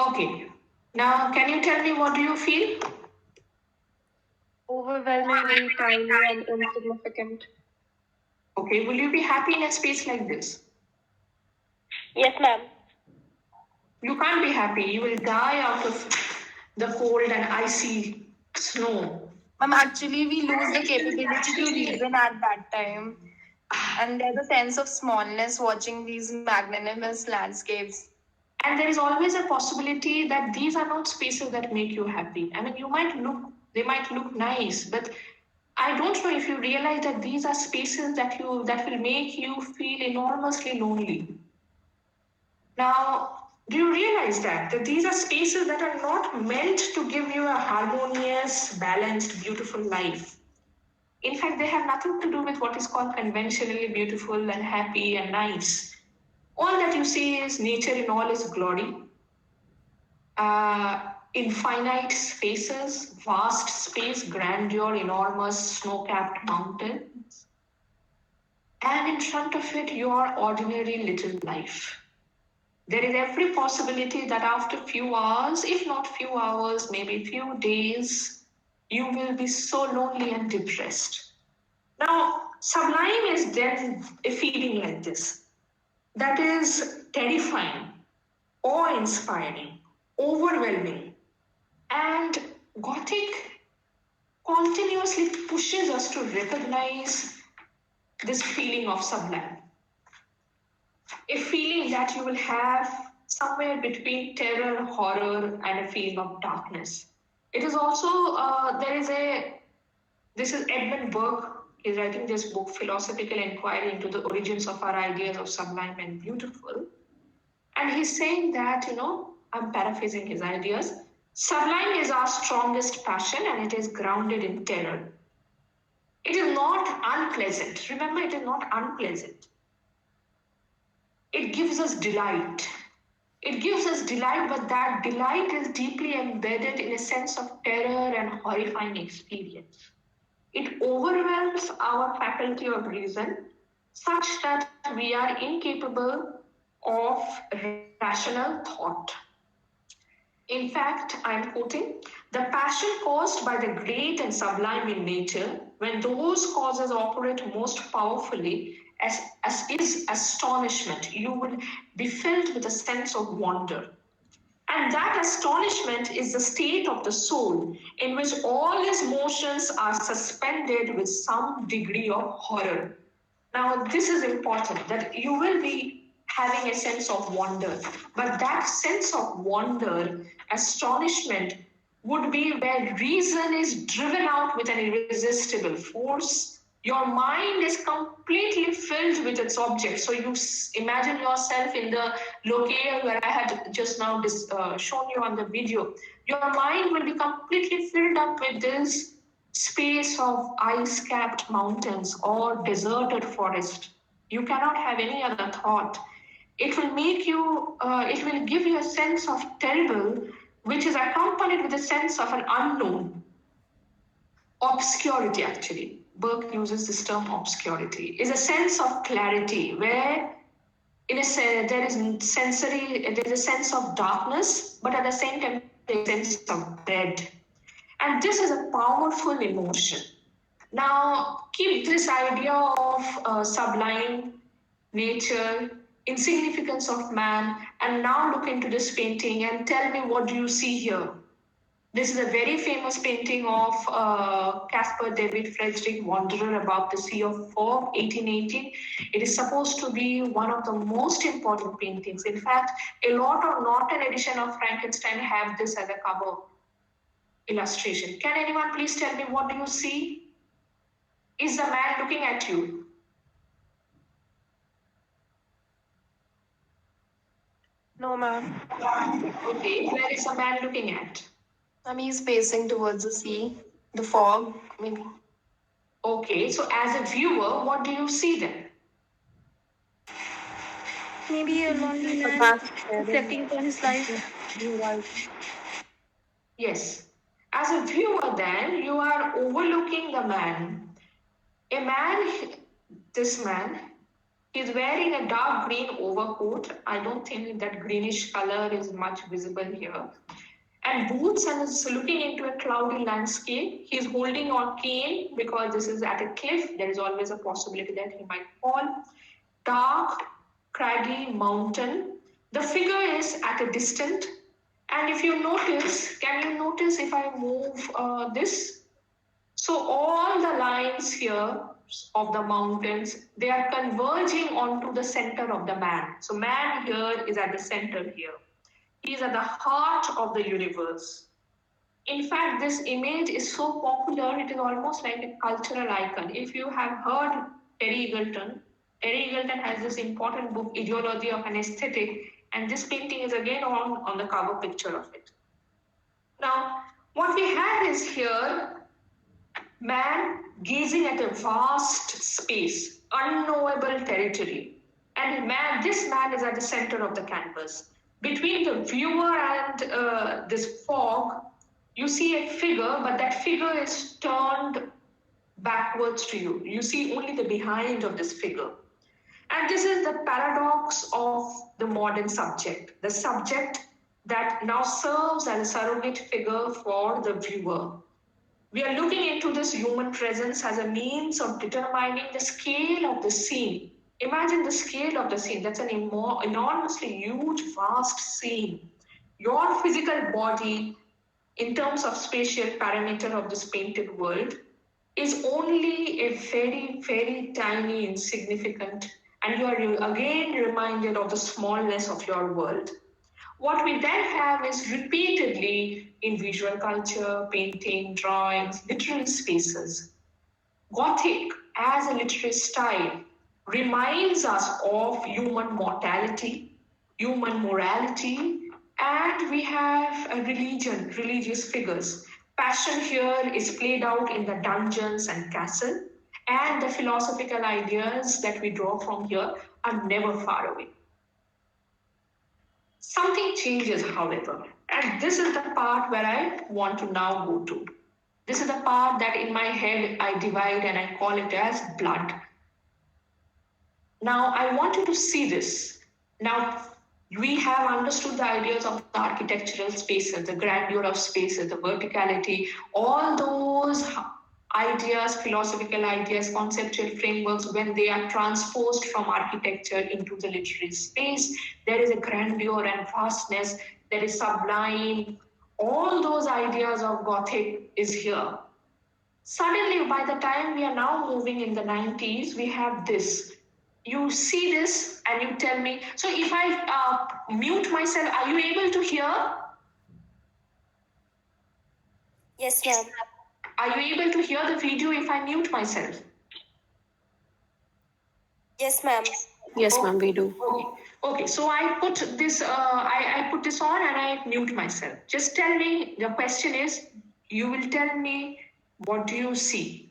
Speaker 5: Okay. Now, can you tell me what do you feel?
Speaker 3: Overwhelmingly tiny and insignificant.
Speaker 5: Okay. Will you be happy in a space like this?
Speaker 8: Yes, ma'am.
Speaker 5: You can't be happy. You will die out of the cold and icy snow.
Speaker 3: Actually, we lose the capability to reason at that time. And there's a sense of smallness watching these magnanimous landscapes.
Speaker 5: And there is always a possibility that these are not spaces that make you happy. I mean, they might look nice, but I don't know if you realize that these are spaces that will make you feel enormously lonely. Now, do you realize that these are spaces that are not meant to give you a harmonious, balanced, beautiful life? In fact, they have nothing to do with what is called conventionally beautiful and happy and nice. All that you see is nature in all its glory, infinite spaces, vast space, grandeur, enormous snow-capped mountains, and in front of it, your ordinary little life. There is every possibility that after few hours, if not few hours, maybe few days, you will be so lonely and depressed. Now, sublime is then a feeling like this. That is terrifying, awe-inspiring, overwhelming. And Gothic continuously pushes us to recognize this feeling of sublime. A feeling that you will have somewhere between terror, horror, and a feeling of darkness. It is also, this is Edmund Burke is writing this book, Philosophical Inquiry into the Origins of Our Ideas of Sublime and Beautiful. And he's saying that, I'm paraphrasing his ideas, sublime is our strongest passion and it is grounded in terror. It is not unpleasant. Remember, it is not unpleasant. It gives us delight. It gives us delight, but that delight is deeply embedded in a sense of terror and horrifying experience. It overwhelms our faculty of reason such that we are incapable of rational thought. In fact, I'm quoting, the passion caused by the great and sublime in nature, when those causes operate most powerfully, as is astonishment, you will be filled with a sense of wonder. And that astonishment is the state of the soul in which all its motions are suspended with some degree of horror. Now, this is important that you will be having a sense of wonder, but that sense of wonder, astonishment, would be where reason is driven out with an irresistible force. Your mind is completely filled with its object. So you imagine yourself in the locale where I had just now shown you on the video. Your mind will be completely filled up with this space of ice-capped mountains or deserted forest. You cannot have any other thought. It will make you, it will give you a sense of terrible, which is accompanied with a sense of an unknown. Obscurity, actually. Burke uses this term obscurity, is a sense of clarity where there is a sense of darkness, but at the same time, there's a sense of dread. And this is a powerful emotion. Now, keep this idea of sublime nature, insignificance of man, and now look into this painting and tell me what do you see here? This is a very famous painting of Caspar David Friedrich, Wanderer Above the Sea of Fog, 1818. It is supposed to be one of the most important paintings. In fact, a lot of Norton edition of Frankenstein have this as a cover illustration. Can anyone please tell me what do you see? Is the man looking at you?
Speaker 3: No, ma'am.
Speaker 5: Okay, where is the man looking at?
Speaker 3: He's facing towards the sea, the fog, maybe.
Speaker 5: Okay, so as a viewer, what do you see then?
Speaker 8: Maybe a lonely
Speaker 3: The
Speaker 8: man
Speaker 3: past
Speaker 8: reflecting upon his life.
Speaker 5: Yes. As a viewer, then, you are overlooking the man. This man, He's wearing a dark green overcoat. I don't think that greenish color is much visible here. And boots, and is looking into a cloudy landscape. He's holding on cane because this is at a cliff. There is always a possibility that he might fall. Dark, craggy mountain. The figure is at a distance. And if you notice, can you notice if I move this? So all the lines here of the mountains, they are converging onto the center of the man. So man here is at the center here. He is at the heart of the universe. In fact, this image is so popular, it is almost like a cultural icon. If you have heard Terry Eagleton has this important book, Ideology of an Aesthetic, and this painting is again on the cover picture of it. Now, what we have is here man gazing at a vast space, unknowable territory. And this man is at the center of the canvas. Between the viewer and this fog, you see a figure, but that figure is turned backwards to you. You see only the behind of this figure. And this is the paradox of the modern subject, the subject that now serves as a surrogate figure for the viewer. We are looking into this human presence as a means of determining the scale of the scene. Imagine the scale of the scene. That's an enormously huge, vast scene. Your physical body, in terms of spatial parameter of this painted world, is only a very, very tiny, insignificant, and you are again reminded of the smallness of your world. What we then have is repeatedly in visual culture, painting, drawings, literary spaces. Gothic as a literary style reminds us of human mortality, human morality, and we have a religion, religious figures. Passion here is played out in the dungeons and castle, and the philosophical ideas that we draw from here are never far away. Something changes, however, and this is the part where I want to now go to. This is the part that in my head I divide and I call it as blood. Now I want you to see this. Now we have understood the ideas of the architectural spaces, the grandeur of spaces, the verticality, all those ideas, philosophical ideas, conceptual frameworks, when they are transposed from architecture into the literary space, there is a grandeur and vastness, there is sublime. All those ideas of Gothic is here. Suddenly, by the time we are now moving in the 90s, we have this. You see this and you tell me. So if I mute myself, are you able to hear?
Speaker 8: Yes, ma'am.
Speaker 5: Are you able to hear the video if I mute myself?
Speaker 8: Yes, ma'am.
Speaker 9: Yes, ma'am, we do.
Speaker 5: Okay. So I put this. I put this on and I mute myself. Just tell me. The question is, you will tell me what do you see.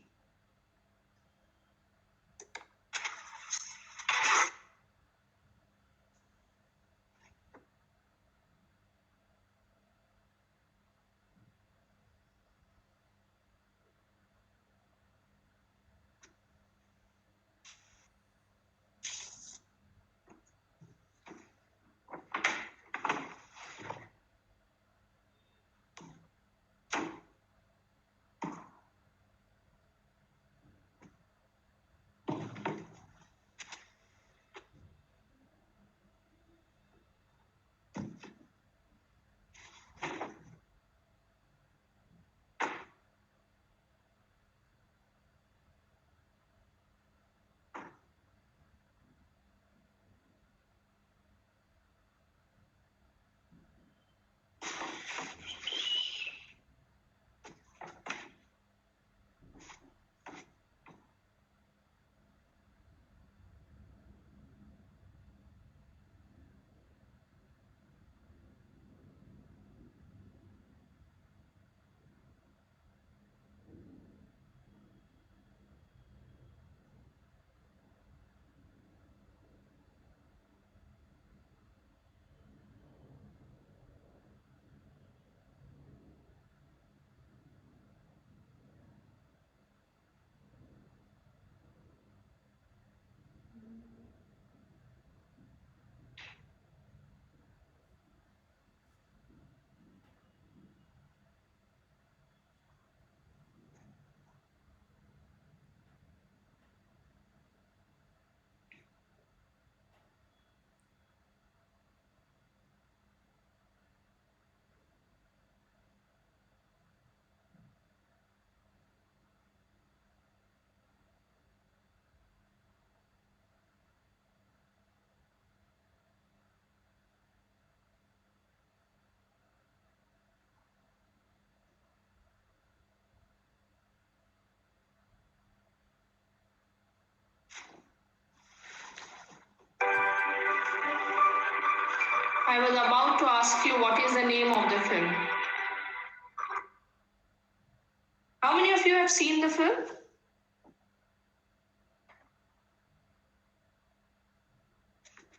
Speaker 5: I was about to ask you what is the name of the film. How many of you have seen the film?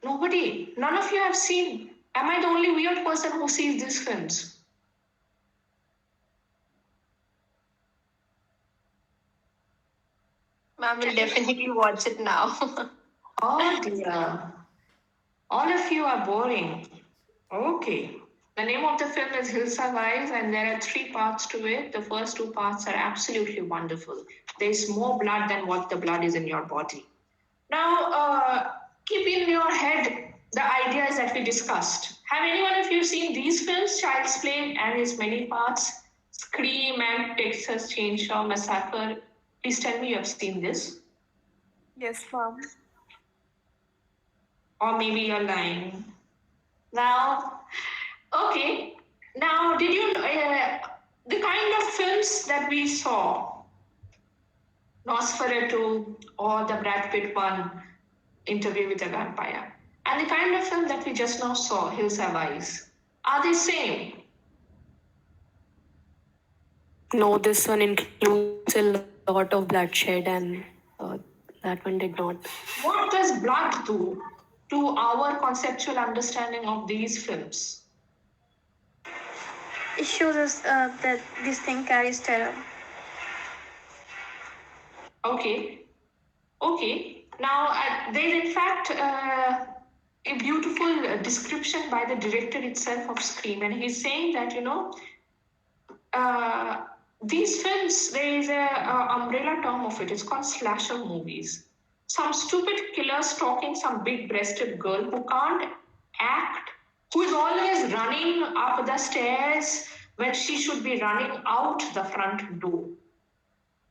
Speaker 5: Nobody. None of you have seen. Am I the only weird person who sees these films?
Speaker 3: Ma'am will definitely watch it now.
Speaker 5: Oh dear. All of you are boring. Okay. The name of the film is Hilsa Vibes, and there are 3 parts to it. The first 2 parts are absolutely wonderful. There is more blood than what the blood is in your body. Now, keep in your head the ideas that we discussed. Have any one of you seen these films, Child's Play and its many parts, Scream and Texas Chainsaw Massacre? Please tell me you have seen this.
Speaker 8: Yes, ma'am.
Speaker 5: Or maybe you're lying. Now, okay. Now, did you the kind of films that we saw, Nosferatu or the Brad Pitt one, Interview with a Vampire, and the kind of film that we just now saw, Hills Have Eyes, are they same?
Speaker 9: No, this one includes a lot of bloodshed, and that one did not.
Speaker 5: What does blood do to our conceptual understanding of these films?
Speaker 8: It shows us that this thing carries terror.
Speaker 5: Okay. Now, there's in fact a beautiful description by the director itself of Scream, and he's saying that, these films, there is a umbrella term of it. It's called slasher movies. Some stupid killer stalking some big-breasted girl who can't act, who is always running up the stairs when she should be running out the front door.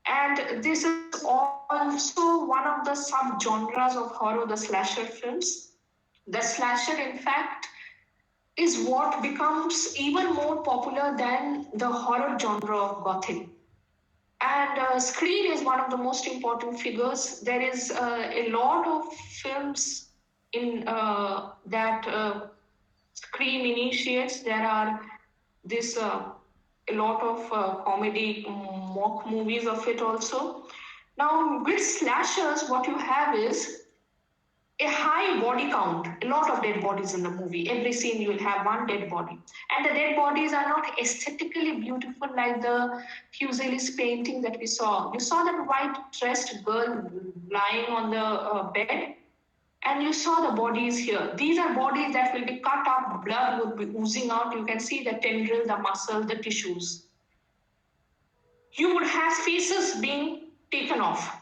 Speaker 5: And this is also one of the subgenres of horror, the slasher films. The slasher, in fact, is what becomes even more popular than the horror genre of Gothic. And Scream is one of the most important figures. There is a lot of films in that Scream initiates. There are this a lot of comedy mock movies of it also. Now, with slashers, what you have is a high body count, a lot of dead bodies in the movie. Every scene you will have one dead body. And the dead bodies are not aesthetically beautiful like the Fuseli's painting that we saw. You saw that white-dressed girl lying on the bed, and you saw the bodies here. These are bodies that will be cut up, blood would be oozing out. You can see the tendril, the muscle, the tissues. You would have faces being taken off.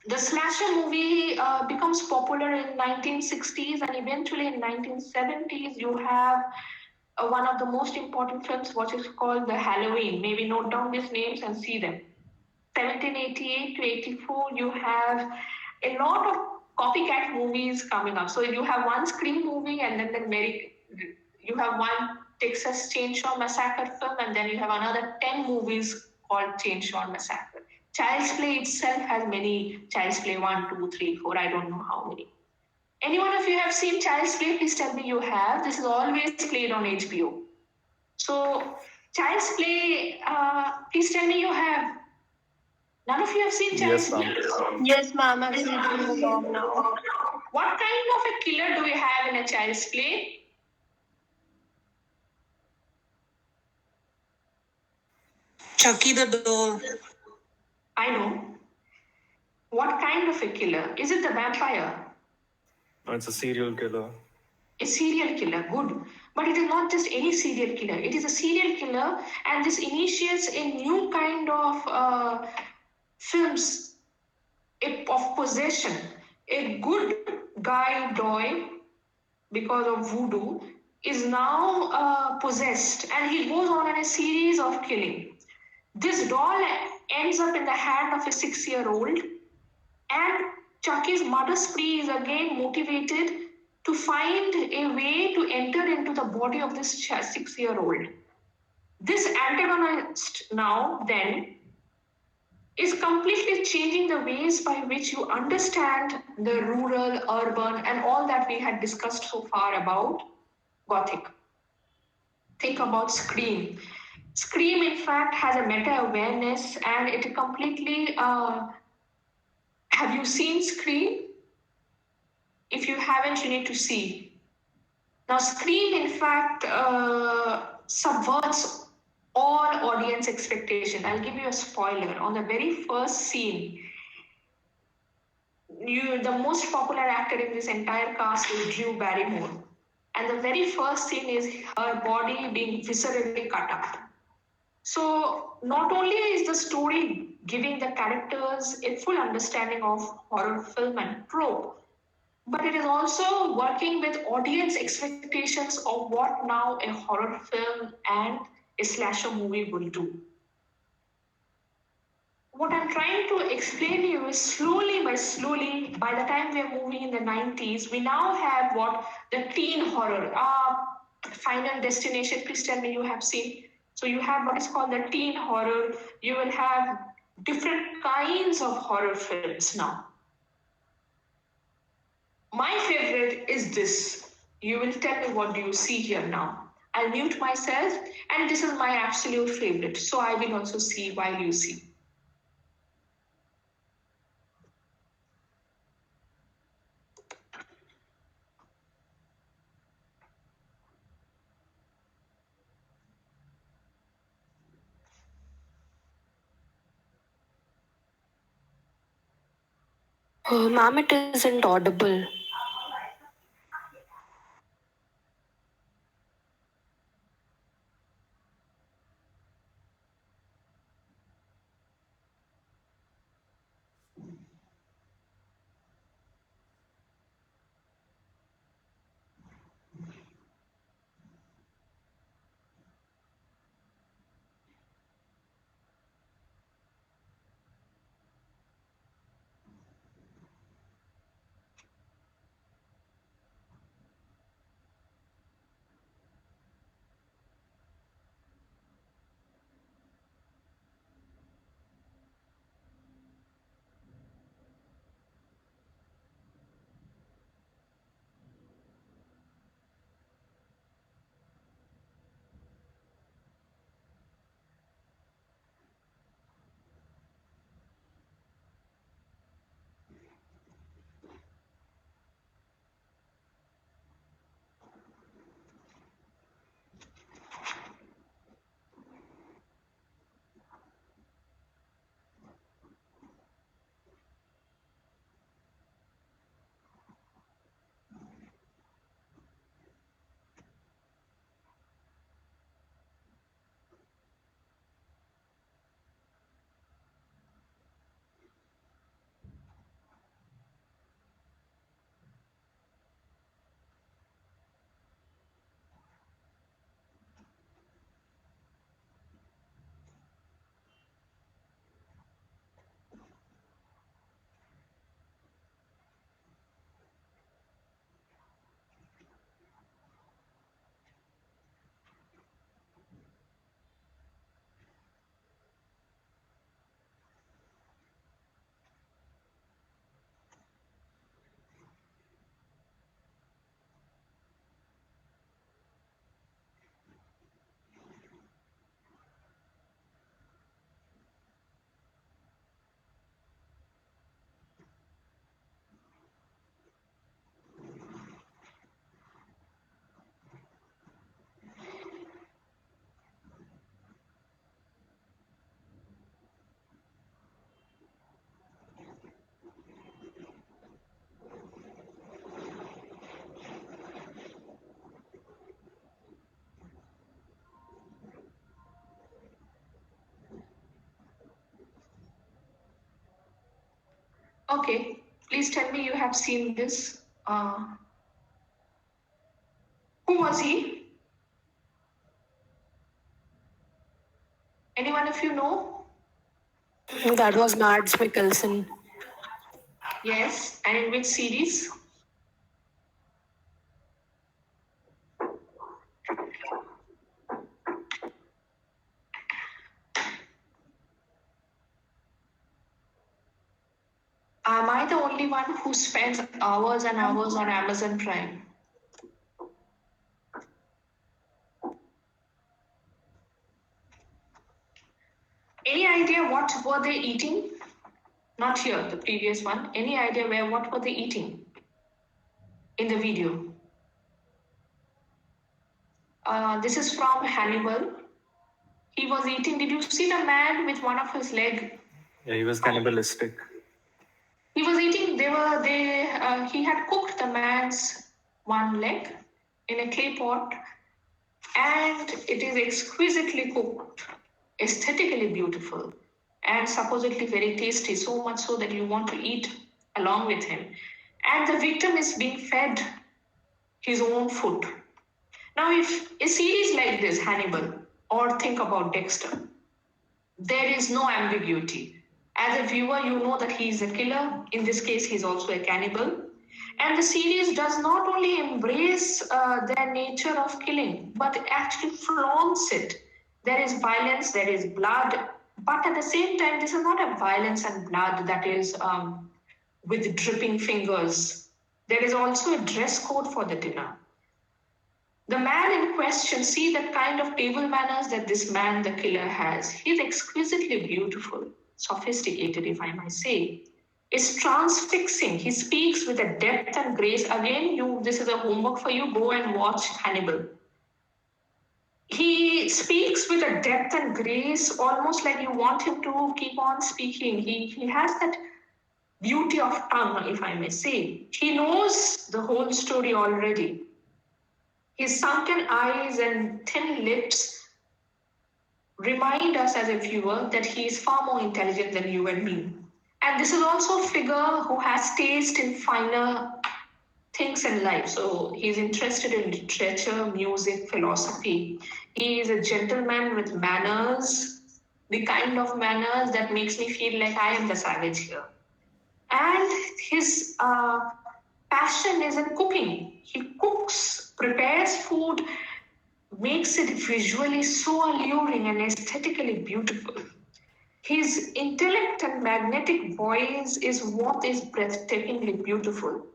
Speaker 5: The slasher movie becomes popular in 1960s, and eventually in 1970s you have one of the most important films, what is called the Halloween. Maybe note down these names and see them. 1788 to 84, you have a lot of copycat movies coming up. So you have one Scream movie, and then you have one Texas Chainsaw Massacre film, and then you have another 10 movies called Chainsaw Massacre. Child's Play itself has many. Child's Play 1, 2, 3, 4, I don't know how many. Any one of you have seen Child's Play? Please tell me you have. This is always played on HBO. So Child's Play, please tell me you have. None of you have seen Child's Play?
Speaker 8: Yes, ma'am. I've seen it for long now.
Speaker 5: What kind of a killer do we have in a Child's Play?
Speaker 1: Chucky the doll.
Speaker 5: I know. What kind of a killer? Is it the vampire?
Speaker 10: No, it's a serial killer.
Speaker 5: A serial killer, good. But it is not just any serial killer. It is a serial killer, and this initiates a new kind of films of possession. A good guy boy, because of voodoo, is now possessed, and he goes on in a series of killing. This doll ends up in the hand of a 6-year-old, and Chucky's murder spree is again motivated to find a way to enter into the body of this 6-year-old. This antagonist now then is completely changing the ways by which you understand the rural, urban, and all that we had discussed so far about. gothic. Think about Scream. Scream, in fact, has a meta awareness and it completely. Have you seen Scream? If you haven't, you need to see. Now, Scream, in fact, subverts all audience expectation. I'll give you a spoiler. On the very first scene, the most popular actor in this entire cast is Drew Barrymore. And the very first scene is her body being viscerally cut up. So not only is the story giving the characters a full understanding of horror film and trope, but it is also working with audience expectations of what now a horror film and a slasher movie will do. What I'm trying to explain to you is slowly, by the time we are moving in the 90s, we now have what the teen horror, Final Destination, please tell me you have seen. So you have what is called the teen horror. You will have different kinds of horror films now. My favorite is this. You will tell me what do you see here now. I'll mute myself and this is my absolute favorite. So I will also see while you see.
Speaker 9: Ma'am, it isn't audible.
Speaker 5: Okay, please tell me you have seen this. Who was he? Anyone of you know?
Speaker 9: That was Mads Mikkelsen.
Speaker 5: Yes, and in which series? Am I the only one who spends hours and hours on Amazon Prime? Any idea what were they eating? Not here, the previous one. Any idea what were they eating in the video? This is from Hannibal. He was eating. Did you see the man with one of his leg?
Speaker 10: Yeah, he was cannibalistic.
Speaker 5: He was eating. He had cooked the man's one leg in a clay pot, and it is exquisitely cooked, aesthetically beautiful, and supposedly very tasty. So much so that you want to eat along with him. And the victim is being fed his own food. Now, if a series like this, Hannibal, or think about Dexter, there is no ambiguity. As a viewer, you know that he is a killer. In this case, he's also a cannibal. And the series does not only embrace their nature of killing, but actually flaunts it. There is violence, there is blood, but at the same time, this is not a violence and blood that is with dripping fingers. There is also a dress code for the dinner. The man in question, see the kind of table manners that this man, the killer, has. He's exquisitely beautiful, sophisticated, if I might say. It's transfixing. He speaks with a depth and grace. Again, this is a homework for you. Go and watch Hannibal. He speaks with a depth and grace, almost like you want him to keep on speaking. He has that beauty of tongue, if I may say. He knows the whole story already. His sunken eyes and thin lips remind us as a viewer that he is far more intelligent than you and me. And this is also a figure who has taste in finer things in life. So he's interested in literature, music, philosophy. He is a gentleman with manners, the kind of manners that makes me feel like I am the savage here. And his passion is in cooking. He cooks, prepares food, makes it visually so alluring and aesthetically beautiful. His intellect and magnetic voice is what is breathtakingly beautiful.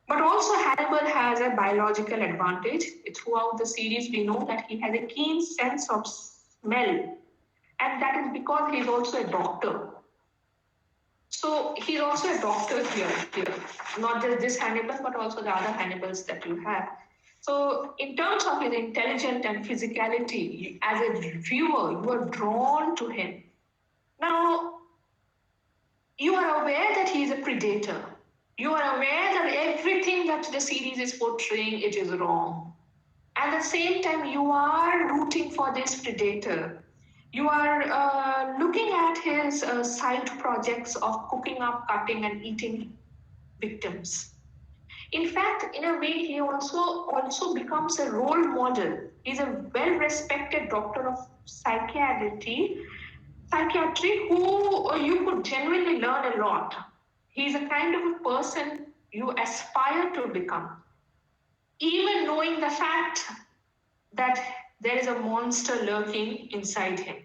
Speaker 5: But also Hannibal has a biological advantage. Throughout the series, we know that he has a keen sense of smell. And that is because he's also a doctor. So he's also a doctor here. Not just this Hannibal, but also the other Hannibals that you have. So in terms of his intelligence and physicality, as a viewer, you are drawn to him. Now, you are aware that he is a predator. You are aware that everything that the series is portraying, it is wrong. At the same time, you are rooting for this predator. You are looking at his side projects of cooking up, cutting, and eating victims. In fact, in a way, he also becomes a role model. He's a well-respected doctor of psychiatry who you could genuinely learn a lot. He's a kind of a person you aspire to become, even knowing the fact that there is a monster lurking inside him.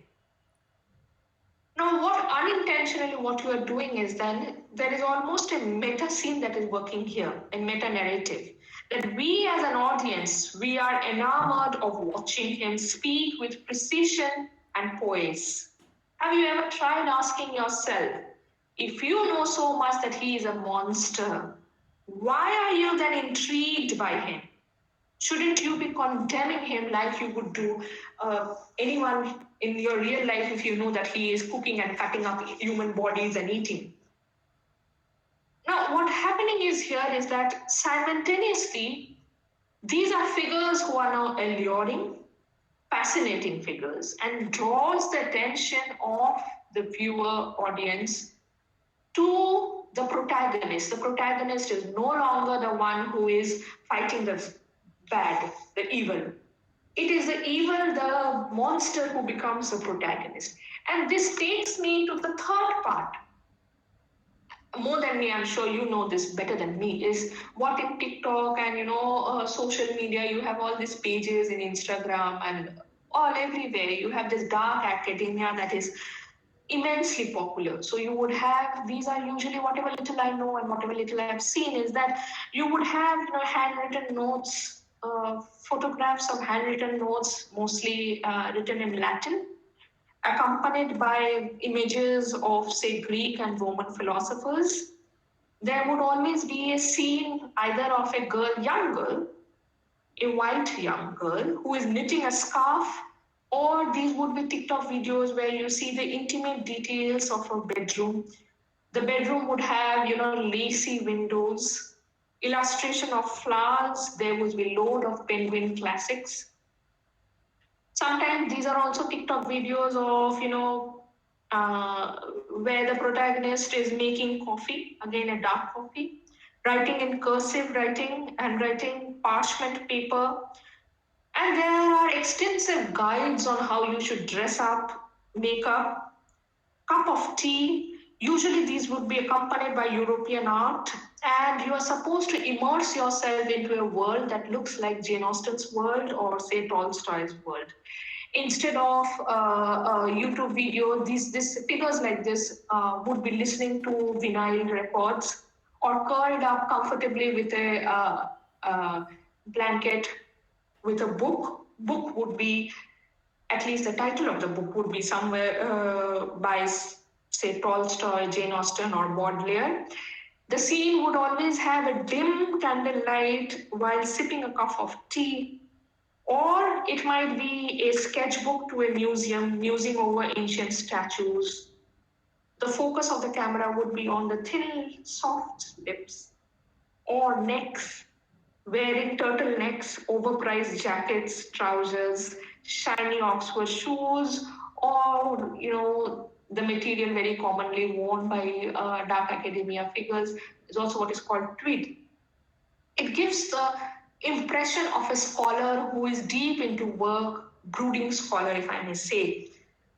Speaker 5: Now, what you are doing is then there is almost a meta scene that is working here, a meta narrative. That we as an audience, we are enamored of watching him speak with precision and poise. Have you ever tried asking yourself, if you know so much that he is a monster, why are you then intrigued by him? Shouldn't you be condemning him like you would do anyone in your real life if you know that he is cooking and cutting up human bodies and eating? Now, what happening is here is that simultaneously, these are figures who are now alluring, fascinating figures, and draws the attention of the viewer audience to the protagonist. The protagonist is no longer the one who is fighting the bad, the evil. It is the evil, the monster who becomes the protagonist. And this takes me to the third part. More than me, I'm sure you know this better than me, is what in TikTok and social media, you have all these pages in Instagram and all everywhere. You have this dark academia that is immensely popular. So you would have, these are usually, whatever little I know and whatever little I've seen, is that you would have handwritten notes, photographs of handwritten notes, mostly written in Latin. accompanied by images of, say, Greek and Roman philosophers. There would always be a scene either of a girl, young girl, a white young girl who is knitting a scarf, or these would be TikTok videos where you see the intimate details of a bedroom. The bedroom would have, lacy windows, illustration of flowers. There would be load of penguin classics. Sometimes these are also TikTok videos of, where the protagonist is making coffee, again a dark coffee, writing in cursive writing and writing parchment paper. And there are extensive guides on how you should dress up, make up, cup of tea. Usually these would be accompanied by European art, and you are supposed to immerse yourself into a world that looks like Jane Austen's world or, say, Tolstoy's world. Instead of YouTube video, these figures like this would be listening to vinyl records or curled up comfortably with a blanket with a book. Book would be, at least the title of the book would be somewhere by, say, Tolstoy, Jane Austen, or Baudelaire. The scene would always have a dim candlelight while sipping a cup of tea, or it might be a sketchbook to a museum, musing over ancient statues. The focus of the camera would be on the thin, soft lips or necks, wearing turtlenecks, overpriced jackets, trousers, shiny Oxford shoes, or the material very commonly worn by dark academia figures is also what is called tweed. It gives the impression of a scholar who is deep into work, brooding scholar, if I may say.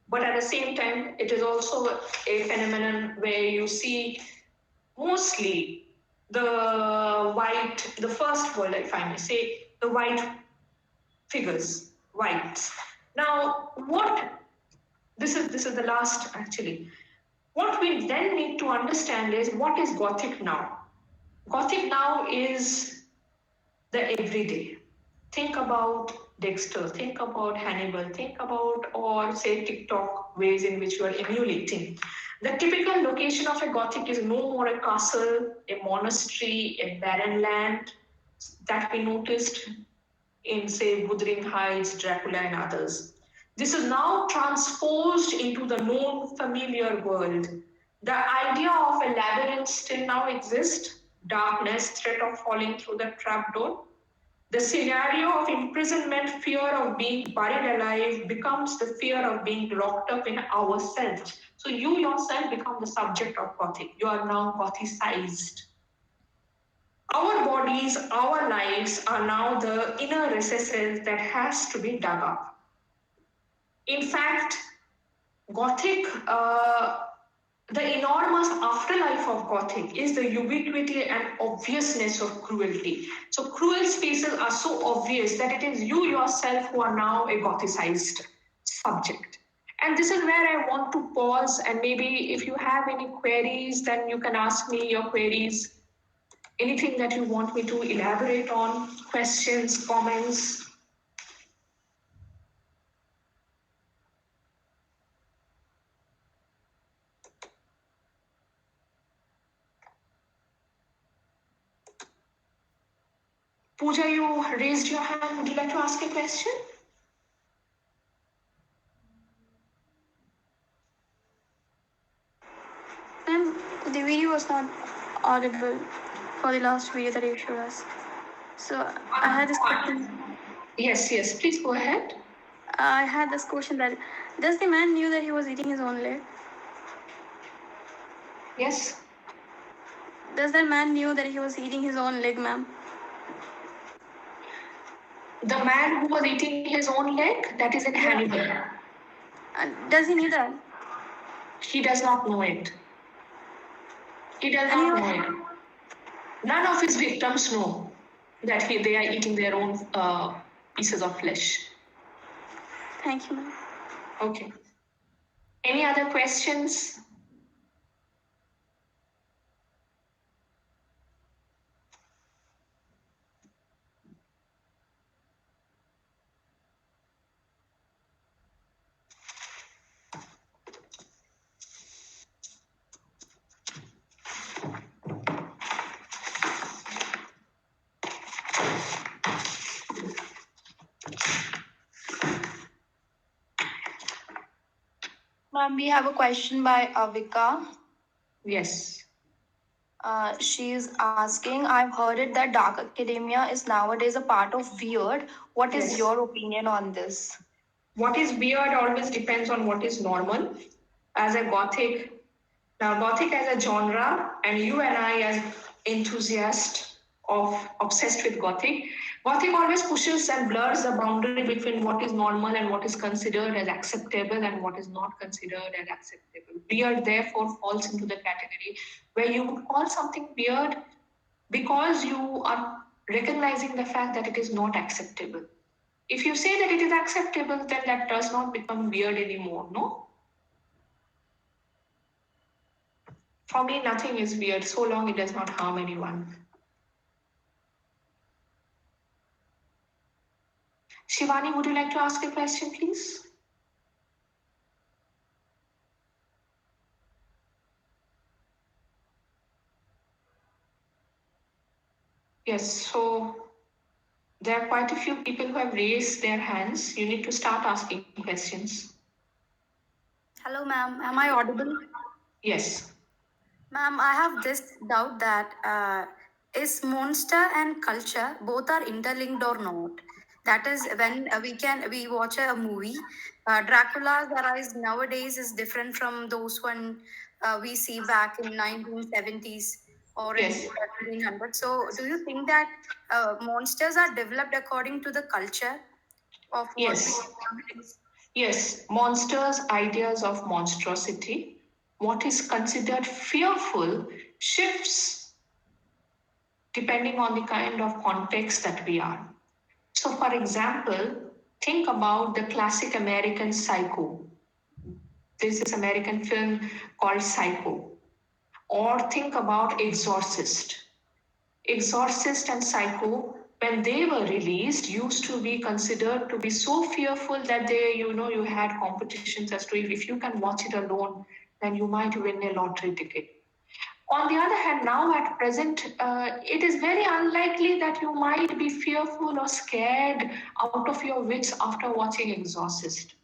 Speaker 5: But at the same time, it is also a phenomenon where you see mostly the first world, if I may say, the white figures, whites. Now, this is the last actually. What we then need to understand is, what is Gothic now? Gothic now is the everyday. Think about Dexter, think about Hannibal, think about, or say, TikTok, ways in which you are emulating. The typical location of a Gothic is no more a castle, a monastery, a barren land that we noticed in, say, Wuthering Heights, Dracula, and others. This is now transposed into the known familiar world. The idea of a labyrinth still now exists, darkness, threat of falling through the trapdoor. The scenario of imprisonment, fear of being buried alive, becomes the fear of being locked up in ourselves. So you yourself become the subject of Gothic. You are now Gothicized. Our bodies, our lives are now the inner recesses that has to be dug up. In fact, Gothic, the enormous afterlife of Gothic is the ubiquity and obviousness of cruelty. So cruel spaces are so obvious that it is you yourself who are now a Gothicized subject. And this is where I want to pause, and maybe if you have any queries, then you can ask me your queries. Anything that you want me to elaborate on, questions, comments? Pooja, you raised your hand. Would you like to ask a question?
Speaker 8: Ma'am, the video was not audible for the last video that you showed us. So I had this question.
Speaker 5: Yes, please go ahead.
Speaker 8: I had this question that, does the man knew that he was eating his own leg?
Speaker 5: Yes.
Speaker 8: Does that man knew that he was eating his own leg, ma'am?
Speaker 5: The man who was eating his own leg, that is in Hannibal.
Speaker 8: Does he knew that?
Speaker 5: He does not know it. He does not know it. None of his victims know that they are eating their own pieces of flesh.
Speaker 8: Thank you, ma'am.
Speaker 5: Okay. Any other questions?
Speaker 3: Ma'am, we have a question by Avika.
Speaker 5: Yes.
Speaker 3: She's asking, I've heard it that dark academia is nowadays a part of weird. What is
Speaker 5: Yes.
Speaker 3: your opinion on this?
Speaker 5: What is weird always depends on what is normal. As a Gothic, now Gothic as a genre, and you and I as enthusiasts of obsessed with Gothic, Gothic always pushes and blurs the boundary between what is normal and what is considered as acceptable and what is not considered as acceptable. Weird therefore falls into the category where you would call something weird because you are recognizing the fact that it is not acceptable. If you say that it is acceptable, then that does not become weird anymore, no? For me, nothing is weird so long it does not harm anyone. Shivani, would you like to ask a question, please? Yes, so there are quite a few people who have raised their hands. You need to start asking questions.
Speaker 11: Hello, ma'am. Am I audible?
Speaker 5: Yes.
Speaker 11: Ma'am, I have this doubt that is monster and culture both are interlinked or not? That is when we watch a movie. Dracula's arise nowadays is different from those one we see back in 1970s or in
Speaker 5: Yes.
Speaker 11: 1700s. So, do you think that monsters are developed according to the culture of what we
Speaker 5: Yes.
Speaker 11: see nowadays?
Speaker 5: Yes, monsters' ideas of monstrosity, what is considered fearful, shifts depending on the kind of context that we are. So, for example, think about the classic American Psycho. There's this American film called Psycho. Or think about Exorcist. Exorcist and Psycho, when they were released, used to be considered to be so fearful that you had competitions as to if you can watch it alone, then you might win a lottery ticket. On the other hand, now at present, it is very unlikely that you might be fearful or scared out of your wits after watching Exorcist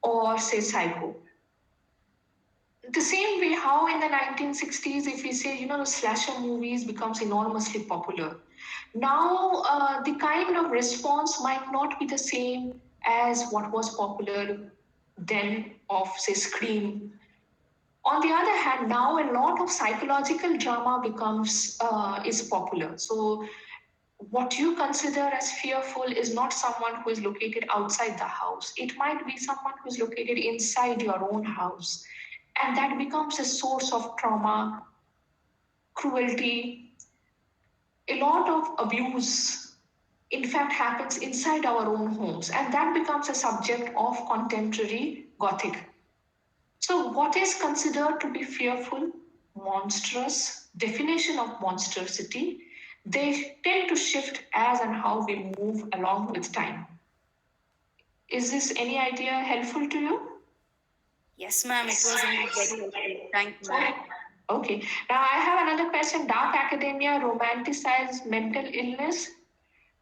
Speaker 5: or say Psycho. The same way how in the 1960s, if we say, the slasher movies becomes enormously popular. Now, the kind of response might not be the same as what was popular then of, say, Scream. On the other hand, now a lot of psychological drama is popular. So what you consider as fearful is not someone who is located outside the house. It might be someone who is located inside your own house. And that becomes a source of trauma, cruelty, a lot of abuse, in fact, happens inside our own homes. And that becomes a subject of contemporary Gothic. So, what is considered to be fearful, monstrous, definition of monstrosity, they tend to shift as and how we move along with time. Is this any idea helpful to you?
Speaker 11: Yes, ma'am. It was indeed very helpful. Thank you, ma'am.
Speaker 5: Okay. Now I have another question. Dark academia romanticizes mental illness.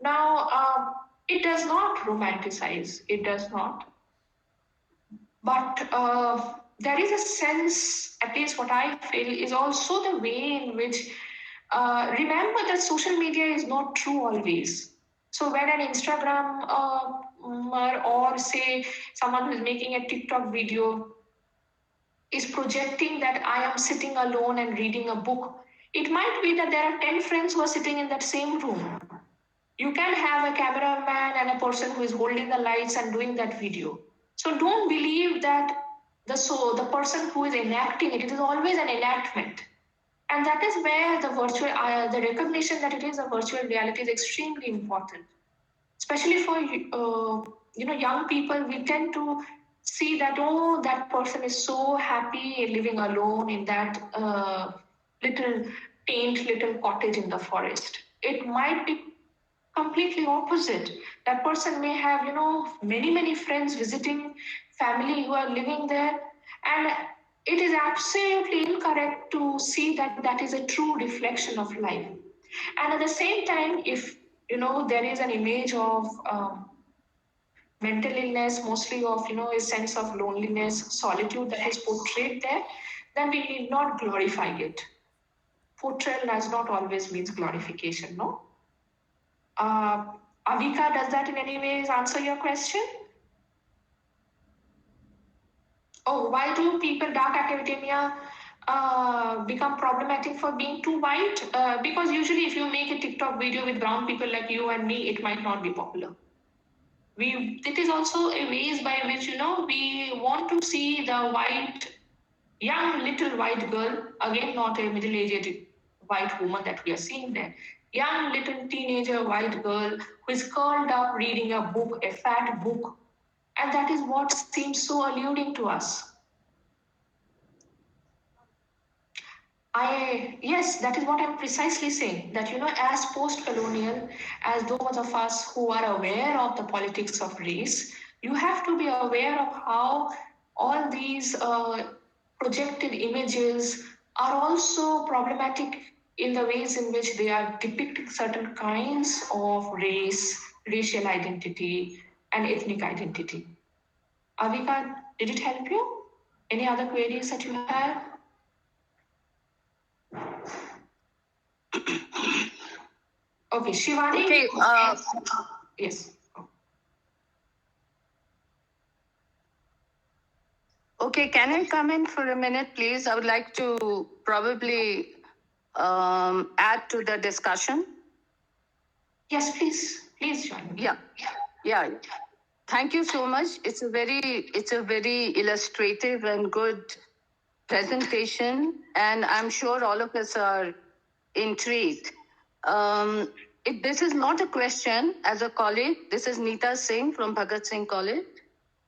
Speaker 5: Now, it does not romanticize. It does not. But there is a sense, at least what I feel, is also the way in which remember that social media is not true always. So when an Instagram or say someone who is making a TikTok video is projecting that I am sitting alone and reading a book, it might be that there are 10 friends who are sitting in that same room. You can have a cameraman and a person who is holding the lights and doing that video. So don't believe that the person who is enacting it is always an enactment. And that is where the recognition that it is a virtual reality is extremely important. Especially for young people, we tend to see that that person is so happy living alone in that little cottage in the forest. It might be completely opposite. That person may have many friends visiting, family who are living there, and it is absolutely incorrect to see that that is a true reflection of life. And at the same time, if there is an image of mental illness, mostly of a sense of loneliness, solitude that is portrayed there, then we need not glorify it. Portrayal does not always means glorification, no? Avika, does that in any ways answer your question? Oh, why do people dark academia become problematic for being too white? Because usually if you make a TikTok video with brown people like you and me, it might not be popular. It is also a ways by which, we want to see the young little white girl, again, not a middle-aged white woman that we are seeing there. Young little teenager white girl who is curled up reading a book, a fat book. And that is what seems so alluring to us. Yes, that is what I'm precisely saying. That, as post-colonial, as those of us who are aware of the politics of race, you have to be aware of how all these projected images are also problematic in the ways in which they are depicting certain kinds of race, racial identity, and ethnic identity. Avika, did it help you? Any other queries that you have? Okay, Shivani.
Speaker 11: Okay,
Speaker 5: yes.
Speaker 11: Okay, can I come in for a minute, please? I would like to probably add to the discussion.
Speaker 5: Yes, please. Please join.
Speaker 11: Yeah. Thank you so much. It's a very illustrative and good presentation, and I'm sure all of us are intrigued. This is not a question as a colleague. This is Neeta Singh from Bhagat Singh College.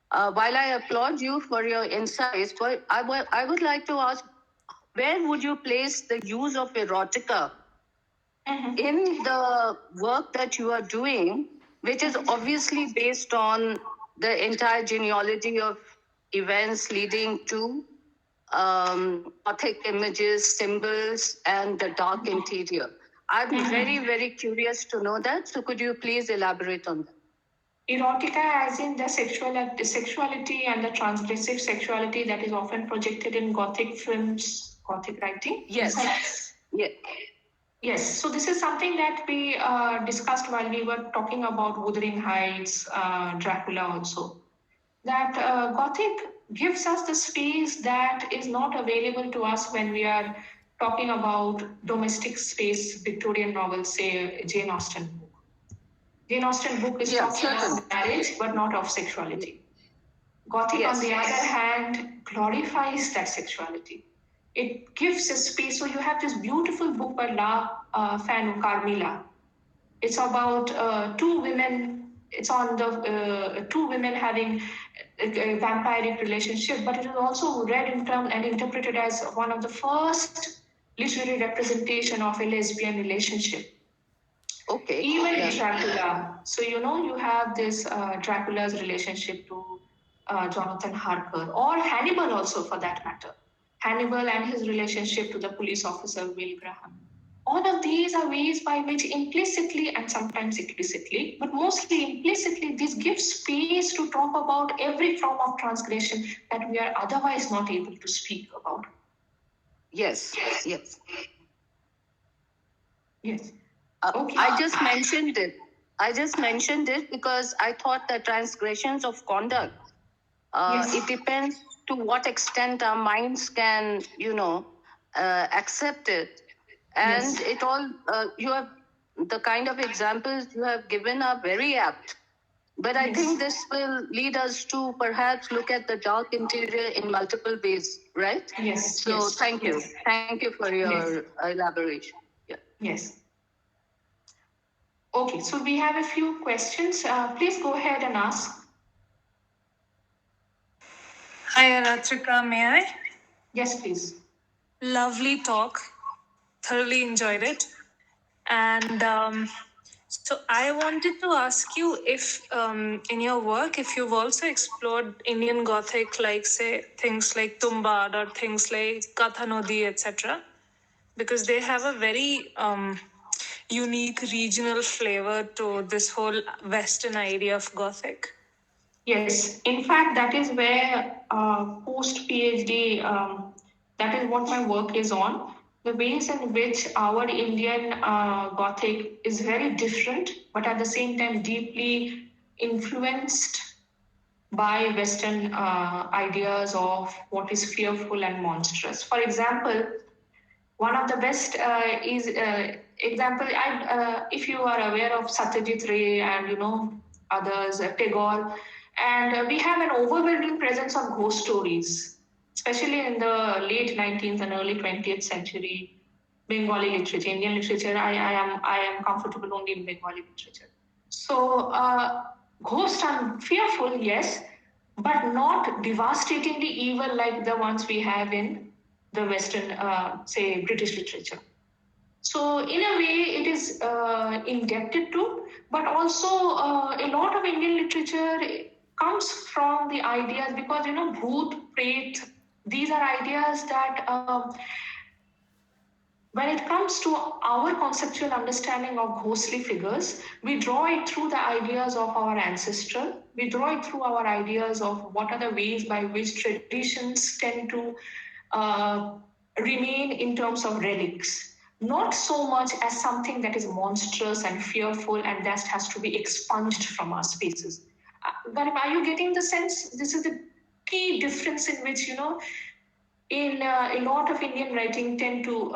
Speaker 11: While I applaud you for your insights, but I would like to ask, where would you place the use of erotica in the work that you are doing, which is obviously based on the entire genealogy of events leading to Gothic images, symbols, and the dark interior? I'm very, very curious to know that. So could you please elaborate on that?
Speaker 5: Erotica as in the sexuality and the transgressive sexuality that is often projected in Gothic films, Gothic writing?
Speaker 11: Yes.
Speaker 5: Yes, so this is something that we discussed while we were talking about Wuthering Heights, Dracula also. That Gothic gives us the space that is not available to us when we are talking about domestic space, Victorian novels, say Jane Austen. Jane Austen book is talking about marriage, but not of sexuality. Gothic, on the other hand, glorifies that sexuality. It gives a space. So you have this beautiful book by La Fanu Carmilla. It's about two women. It's on the two women having a vampiric relationship, but it is also read in term and interpreted as one of the first literary representation of a lesbian relationship.
Speaker 11: Okay.
Speaker 5: Even Dracula. So, you have this Dracula's relationship to Jonathan Harker, or Hannibal also for that matter. Hannibal and his relationship to the police officer Will Graham. All of these are ways by which implicitly and sometimes explicitly, but mostly implicitly, this gives space to talk about every form of transgression that we are otherwise not able to speak about.
Speaker 11: Yes.
Speaker 5: Okay.
Speaker 11: I just mentioned it because I thought that transgressions of conduct, it depends to what extent our minds can, accept it. And it all, you have, the kind of examples you have given are very apt. But I think this will lead us to perhaps look at the dark interior in multiple ways, right?
Speaker 5: Yes.
Speaker 11: So thank you. Thank you for your elaboration. Yeah.
Speaker 5: Yes. Okay, so we have a few questions. Please go ahead and ask.
Speaker 12: Hi, Aratrika, may I?
Speaker 5: Yes, please.
Speaker 12: Lovely talk. Thoroughly enjoyed it. And so I wanted to ask you if in your work, if you've also explored Indian Gothic, like say things like Tumbad or things like Kathanodi, etc., because they have a very unique regional flavor to this whole Western idea of Gothic.
Speaker 5: Yes, in fact, that is where post PhD, that is what my work is on. The ways in which our Indian Gothic is very different, but at the same time deeply influenced by Western ideas of what is fearful and monstrous. For example, one of the best is example. If you are aware of Satyajit Ray and others, Tagore, and we have an overwhelming presence of ghost stories, especially in the late 19th and early 20th century Bengali literature, Indian literature. I am comfortable only in Bengali literature. So ghosts are fearful, yes, but not devastatingly evil like the ones we have in the Western, say, British literature. So in a way, it is indebted to, but also a lot of Indian literature comes from the ideas because bhoot, pret, these are ideas that when it comes to our conceptual understanding of ghostly figures, we draw it through the ideas of our ancestral. We draw it through our ideas of what are the ways by which traditions tend to remain in terms of relics. Not so much as something that is monstrous and fearful and that has to be expunged from our spaces. But are you getting the sense? This is the key difference in which, in a lot of Indian writing tend to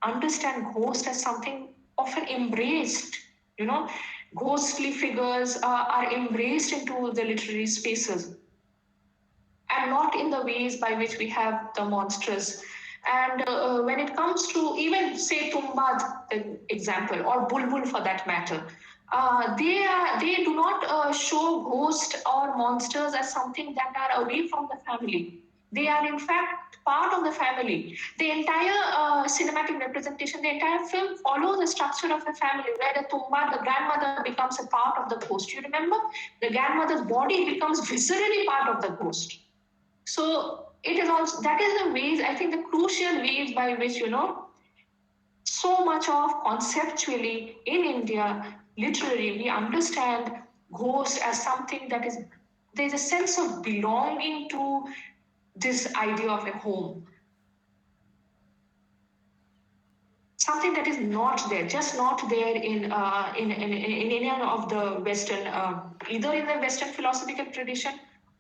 Speaker 5: understand ghost as something often embraced. Ghostly figures are embraced into the literary spaces and not in the ways by which we have the monstrous. And when it comes to even say Tumbad, the example, or Bulbul for that matter, they do not show ghosts or monsters as something that are away from the family. They are in fact part of the family. The entire cinematic representation, the entire film follows the structure of a family where the Tumbad, the grandmother, becomes a part of the ghost. You remember? The grandmother's body becomes viscerally part of the ghost. So it is also, that is the ways, I think the crucial ways by which, so much of conceptually in India, literally, we understand ghost as something that is, there's a sense of belonging to this idea of a home. Something that is not there, just not there in any of the Western, either in the Western philosophical tradition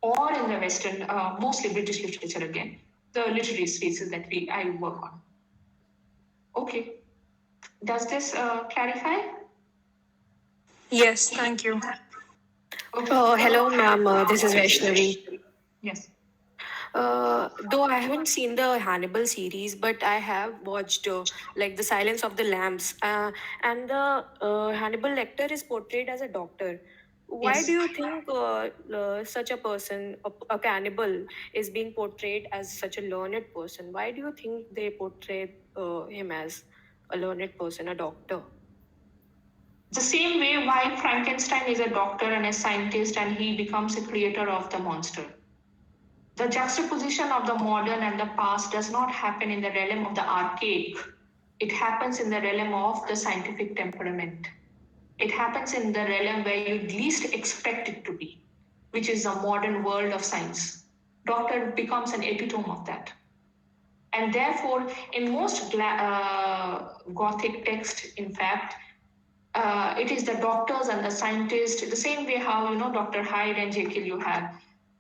Speaker 5: or in the Western, mostly British literature again, the literary spaces that I work on. Okay, does this clarify?
Speaker 12: Yes, thank you.
Speaker 5: Okay.
Speaker 9: Hello, ma'am. This is Vaishnavi.
Speaker 5: Yes.
Speaker 9: Though I haven't seen the Hannibal series, but I have watched like The Silence of the Lambs, and the Hannibal Lecter is portrayed as a doctor. Why do
Speaker 5: Yes.
Speaker 9: you think such a person, a cannibal, is being portrayed as such a learned person? Why do you think they portray him as a learned person, a doctor?
Speaker 5: The same way why Frankenstein is a doctor and a scientist and he becomes a creator of the monster. The juxtaposition of the modern and the past does not happen in the realm of the archaic. It happens in the realm of the scientific temperament. It happens in the realm where you least expect it to be, which is the modern world of science. Doctor becomes an epitome of that. And therefore, in most Gothic text, in fact, it is the doctors and the scientists, the same way how, Dr. Hyde and Jekyll you have.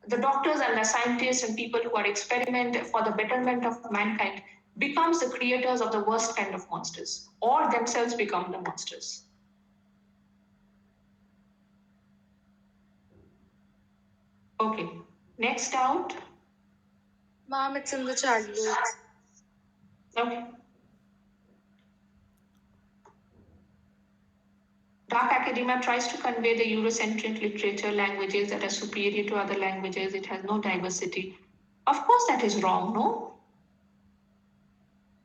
Speaker 5: The doctors and the scientists and people who are experiment for the betterment of mankind becomes the creators of the worst kind of monsters, or themselves become the monsters. Okay, next out.
Speaker 8: Ma'am, it's in the chat box.
Speaker 5: Okay. Dark academia tries to convey the Eurocentric literature, languages that are superior to other languages. It has no diversity. Of course, that is wrong, no?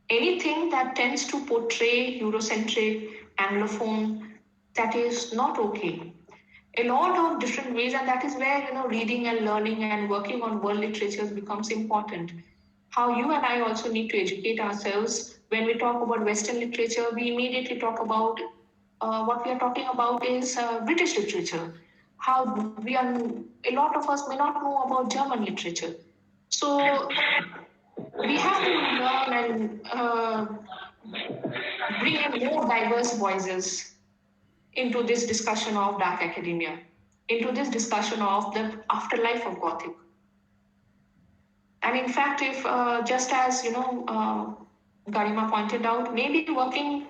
Speaker 5: Anything that tends to portray Eurocentric, Anglophone, that is not okay. A lot of different ways, and that is where reading and learning and working on world literature becomes important. How you and I also need to educate ourselves. When we talk about Western literature, we immediately talk about what we are talking about is British literature. how a lot of us may not know about German literature. So we have to learn and bring in more diverse voices into this discussion of dark academia, into this discussion of the afterlife of Gothic. And in fact, if just as Garima pointed out, maybe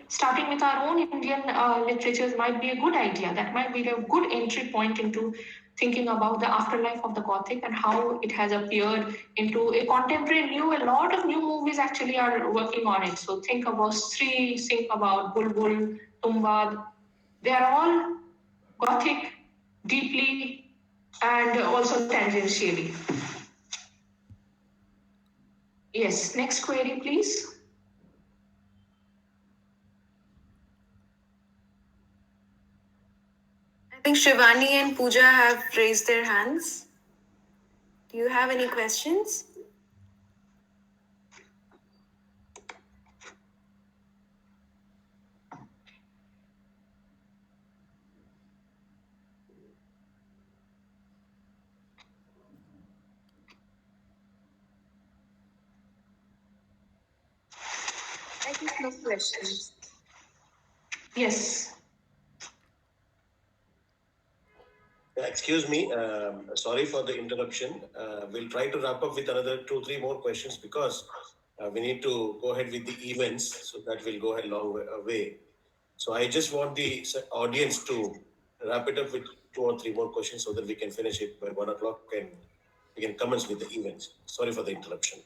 Speaker 5: starting with our own Indian literatures might be a good idea. That might be a good entry point into thinking about the afterlife of the Gothic and how it has appeared into a contemporary a lot of new movies actually are working on it. So think about Sri, think about Bulbul, Tumbad. They are all Gothic deeply and also tangentially. Yes, next query, please.
Speaker 2: I think Shivani and Pooja have raised their hands. Do you have any questions? I think no questions.
Speaker 5: Yes.
Speaker 13: Excuse me, sorry for the interruption. We'll try to wrap up with another 2-3 more questions because we need to go ahead with the events, so that will go a long way. So I just want the audience to wrap it up with 2 or 3 more questions so that we can finish it by 1 o'clock and we can commence with the events. Sorry for the interruption.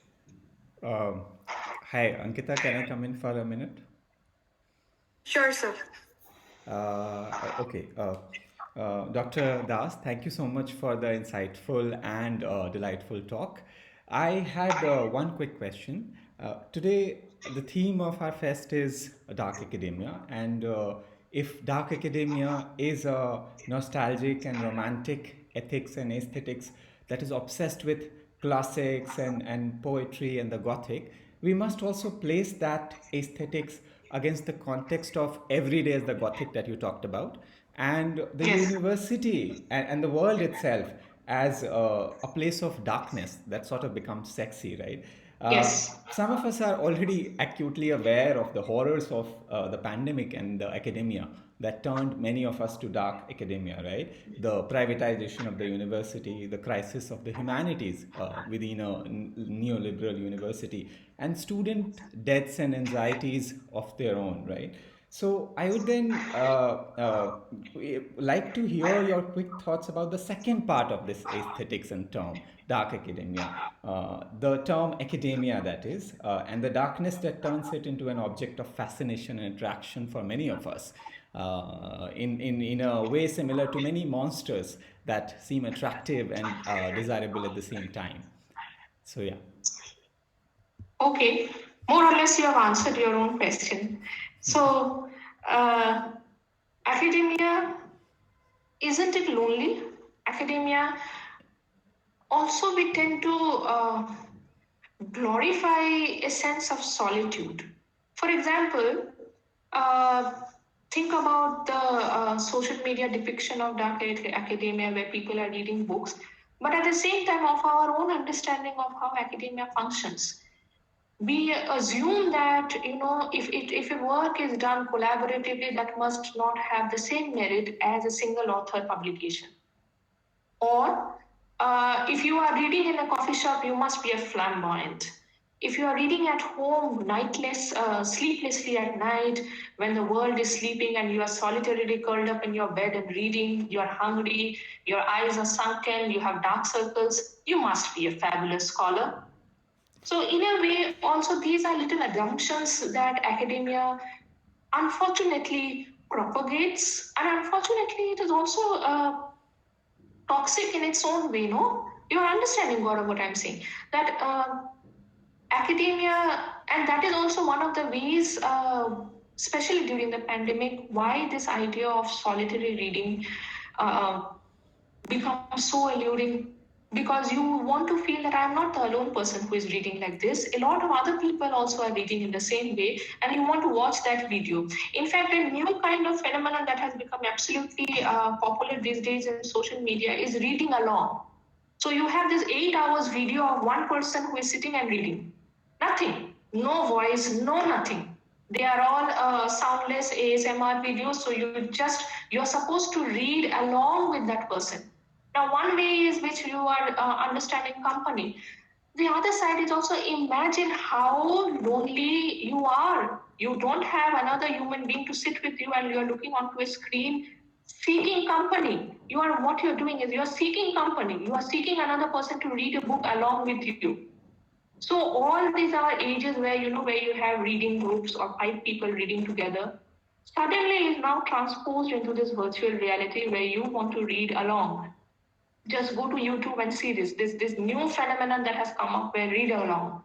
Speaker 14: Hi, Ankita, can I come in for a minute?
Speaker 2: Sure, sir.
Speaker 14: Okay. Dr. Das, thank you so much for the insightful and delightful talk. I had one quick question. Today, the theme of our fest is dark academia, and if dark academia is a nostalgic and romantic ethics and aesthetics that is obsessed with classics and poetry and the Gothic, we must also place that aesthetics against the context of every day as the Gothic that you talked about, and the university and the world itself as a place of darkness that sort of becomes sexy, right?
Speaker 5: Yes.
Speaker 14: Some of us are already acutely aware of the horrors of the pandemic and the academia that turned many of us to dark academia, right? The privatization of the university, the crisis of the humanities within a neoliberal university, and student deaths and anxieties of their own, right? So I would then like to hear your quick thoughts about the second part of this aesthetics and term, dark academia. The term academia, that is, and the darkness that turns it into an object of fascination and attraction for many of us. In a way similar to many monsters that seem attractive and desirable at the same time. So yeah.
Speaker 5: Okay, more or less you have answered your own question. So, academia, isn't it lonely? Academia, also we tend to glorify a sense of solitude. For example, think about the social media depiction of dark academia where people are reading books, but at the same time of our own understanding of how academia functions. We assume that if a work is done collaboratively, that must not have the same merit as a single author publication. Or if you are reading in a coffee shop, you must be a flamboyant. If you are reading at home, sleeplessly at night, when the world is sleeping and you are solitarily curled up in your bed and reading, you are hungry, your eyes are sunken, you have dark circles, you must be a fabulous scholar. So in a way, also these are little assumptions that academia unfortunately propagates, and unfortunately it is also toxic in its own way, no? You're understanding, Gaurav, what I'm saying. That academia, and that is also one of the ways, especially during the pandemic, why this idea of solitary reading becomes so alluring because you want to feel that I'm not the alone person who is reading like this. A lot of other people also are reading in the same way, and you want to watch that video. In fact, a new kind of phenomenon that has become absolutely popular these days in social media is reading along. So you have this 8 hours video of one person who is sitting and reading. Nothing, no voice, no nothing. They are all soundless ASMR videos. So you're supposed to read along with that person. Now, one way is which you are understanding company. The other side is also imagine how lonely you are. You don't have another human being to sit with you, and you're looking onto a screen seeking company. What you're doing is you're seeking company. You are seeking another person to read a book along with you. So all these are ages where you have reading groups or 5 people reading together. Suddenly is now transposed into this virtual reality where you want to read along. Just go to YouTube and see this new phenomenon that has come up where read along.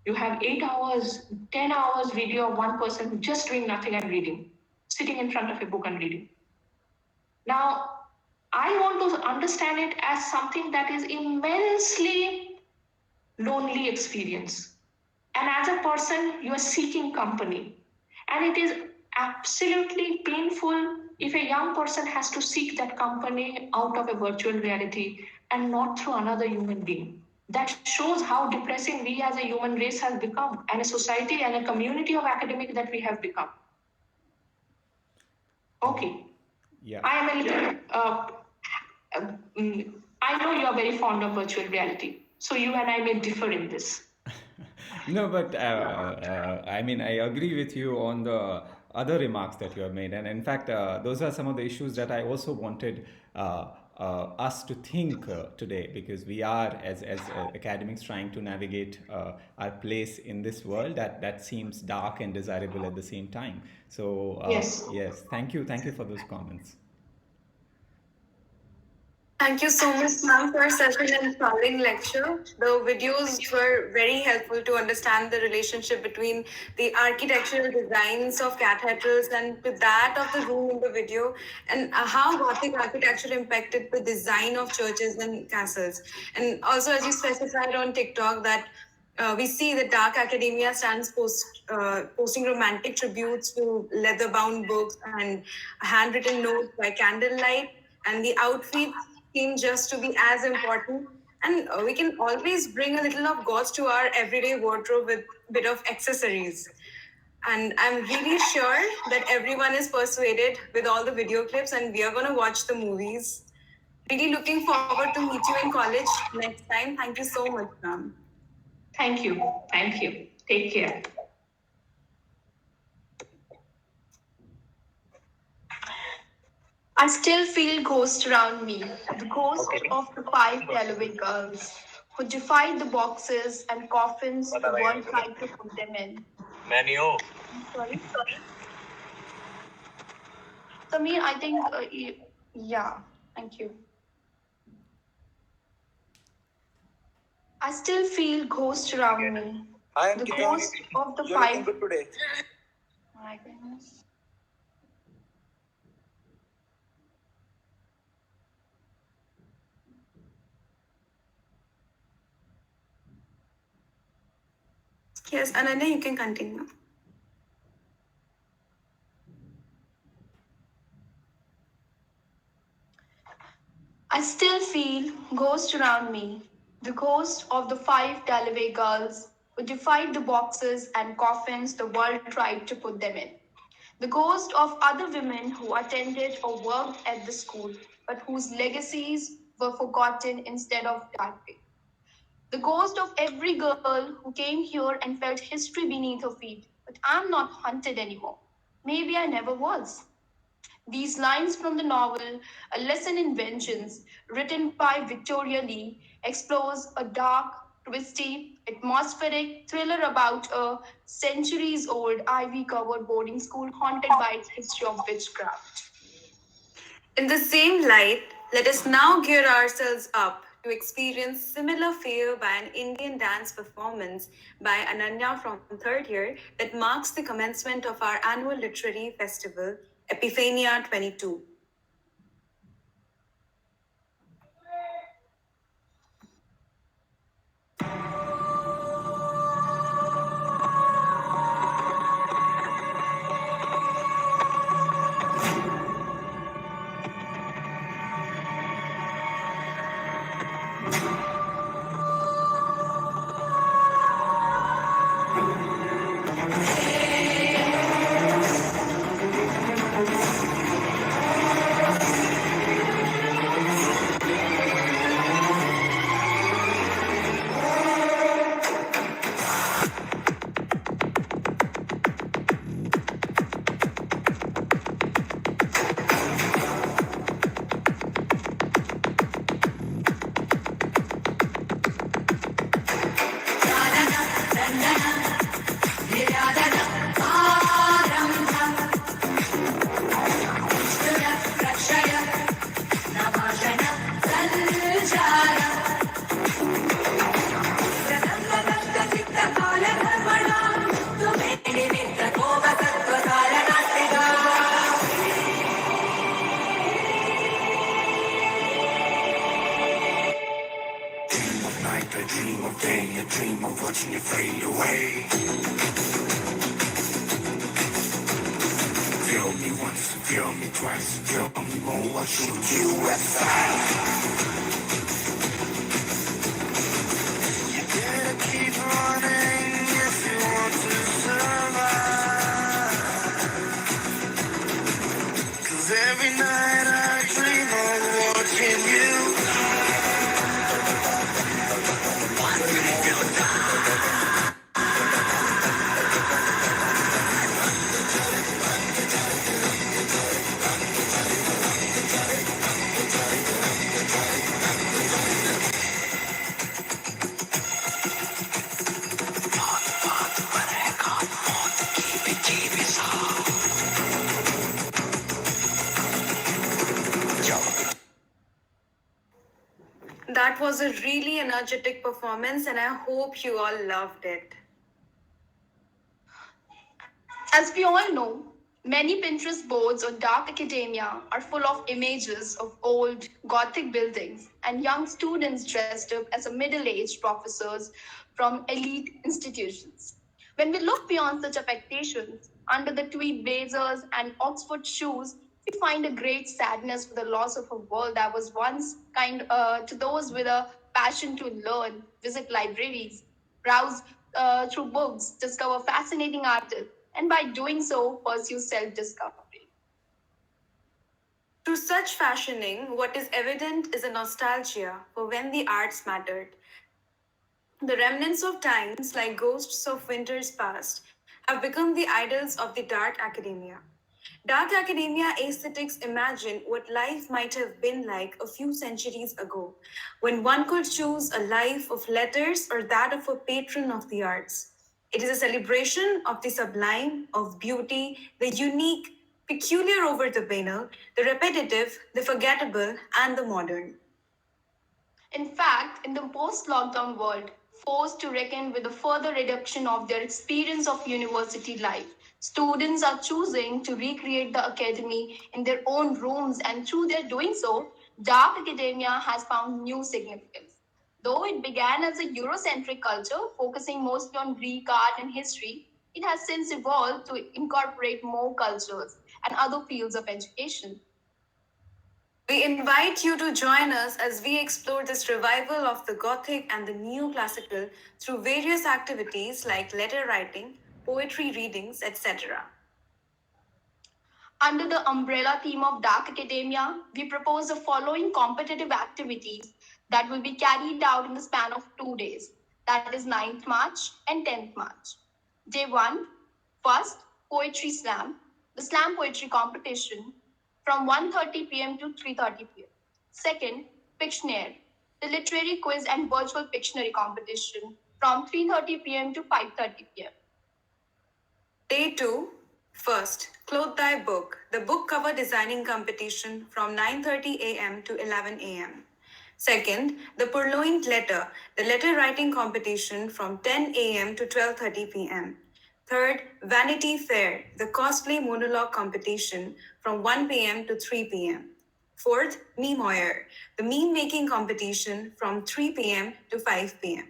Speaker 5: You have 8 hours, 10 hours video of one person just doing nothing and reading, sitting in front of a book and reading. Now, I want to understand it as something that is immensely lonely experience. And as a person, you are seeking company. And it is absolutely painful if a young person has to seek that company out of a virtual reality and not through another human being. That shows how depressing we as a human race has become, and a society and a community of academics that we have become. Okay.
Speaker 14: Yeah.
Speaker 5: I am a little, I know you are very fond of virtual reality. So you and I may differ in this.
Speaker 14: No, but I mean, I agree with you on the other remarks that you have made. And in fact, those are some of the issues that I also wanted us to think today, because we are, as academics, trying to navigate our place in this world that seems dark and desirable at the same time. So, yes, thank you for those comments.
Speaker 2: Thank you so much, ma'am, for such an inspiring lecture. The videos were very helpful to understand the relationship between the architectural designs of cathedrals and to that of the room in the video, and how Gothic architecture impacted the design of churches and castles. And also, as you specified on TikTok, that we see the dark academia stands posting romantic tributes to leather-bound books and handwritten notes by candlelight, and the outfits seem just to be as important. And we can always bring a little of gods to our everyday wardrobe with a bit of accessories. And I'm really sure that everyone is persuaded with all the video clips, and we are going to watch the movies. Really looking forward to meet you in college next time. Thank you so much, ma'am.
Speaker 5: Thank you. Thank you. Take care.
Speaker 3: I still feel ghosts around me, the ghost of the 5 Delaware girls who defied the boxes and coffins the world tried to put them in.
Speaker 6: Menu.
Speaker 3: Sorry? Samir, I think, yeah, thank you. I still feel ghosts around me. The ghost of the 5.
Speaker 6: Good today.
Speaker 3: My goodness.
Speaker 2: Yes, Ananya, you can continue.
Speaker 3: I still feel ghosts around me, the ghost of the 5 Delaware girls who defied the boxes and coffins the world tried to put them in. The ghost of other women who attended or worked at the school, but whose legacies were forgotten instead of dying. The ghost of every girl who came here and felt history beneath her feet, but I'm not haunted anymore. Maybe I never was. These lines from the novel, A Lesson in Vengeance, written by Victoria Lee, explores a dark, twisty, atmospheric thriller about a centuries old ivy covered boarding school haunted by its history of witchcraft.
Speaker 2: In the same light, let us now gear ourselves up to experience similar fear by an Indian dance performance by Ananya from third year that marks the commencement of our annual literary festival, Epiphanei 22.
Speaker 1: Kill me twice, kill me more, what should you have? You gotta keep running if you want to survive. 'Cause every night I dream of watching you.
Speaker 2: That was a really energetic performance, and I hope you all loved it.
Speaker 3: As we all know, many Pinterest boards on dark academia are full of images of old Gothic buildings and young students dressed up as middle-aged professors from elite institutions. When we look beyond such affectations, under the tweed blazers and Oxford shoes, we find a great sadness for the loss of a world that was once kind to those with a passion to learn, visit libraries, browse through books, discover fascinating artists, and by doing so, pursue self discovery.
Speaker 2: Through such fashioning, what is evident is a nostalgia for when the arts mattered. The remnants of times, like ghosts of winters past, have become the idols of the dark academia. Dark academia aesthetics imagine what life might have been like a few centuries ago, when one could choose a life of letters or that of a patron of the arts. It is a celebration of the sublime, of beauty, the unique, peculiar over the banal, the repetitive, the forgettable, and the modern.
Speaker 3: In fact, in the post lockdown world, forced to reckon with a further reduction of their experience of university life, students are choosing to recreate the academy in their own rooms, and through their doing so, dark academia has found new significance. Though it began as a Eurocentric culture focusing mostly on Greek art and history, it has since evolved to incorporate more cultures and other fields of education.
Speaker 2: We invite you to join us as we explore this revival of the Gothic and the Neo Classical through various activities like letter writing, poetry readings, etc.
Speaker 3: Under the umbrella theme of Dark Academia, we propose the following competitive activities that will be carried out in the span of 2 days, that is 9th March and 10th March. Day 1, first, Poetry Slam, the slam poetry competition from 1:30 p.m. to 3:30 p.m. Second, Pictionary, the literary quiz and virtual Pictionary competition from 3:30 p.m. to 5:30 p.m.
Speaker 2: Day 2, first, Clothe Thy Book, the book cover designing competition from 9:30 a.m. to 11 a.m. Second, the Purloined Letter, the letter writing competition from 10 a.m. to 12:30 p.m. Third, Vanity Fair, the cosplay monologue competition from 1 p.m. to 3 p.m. Fourth, Memeoyer, the meme making competition from 3 p.m. to 5 p.m.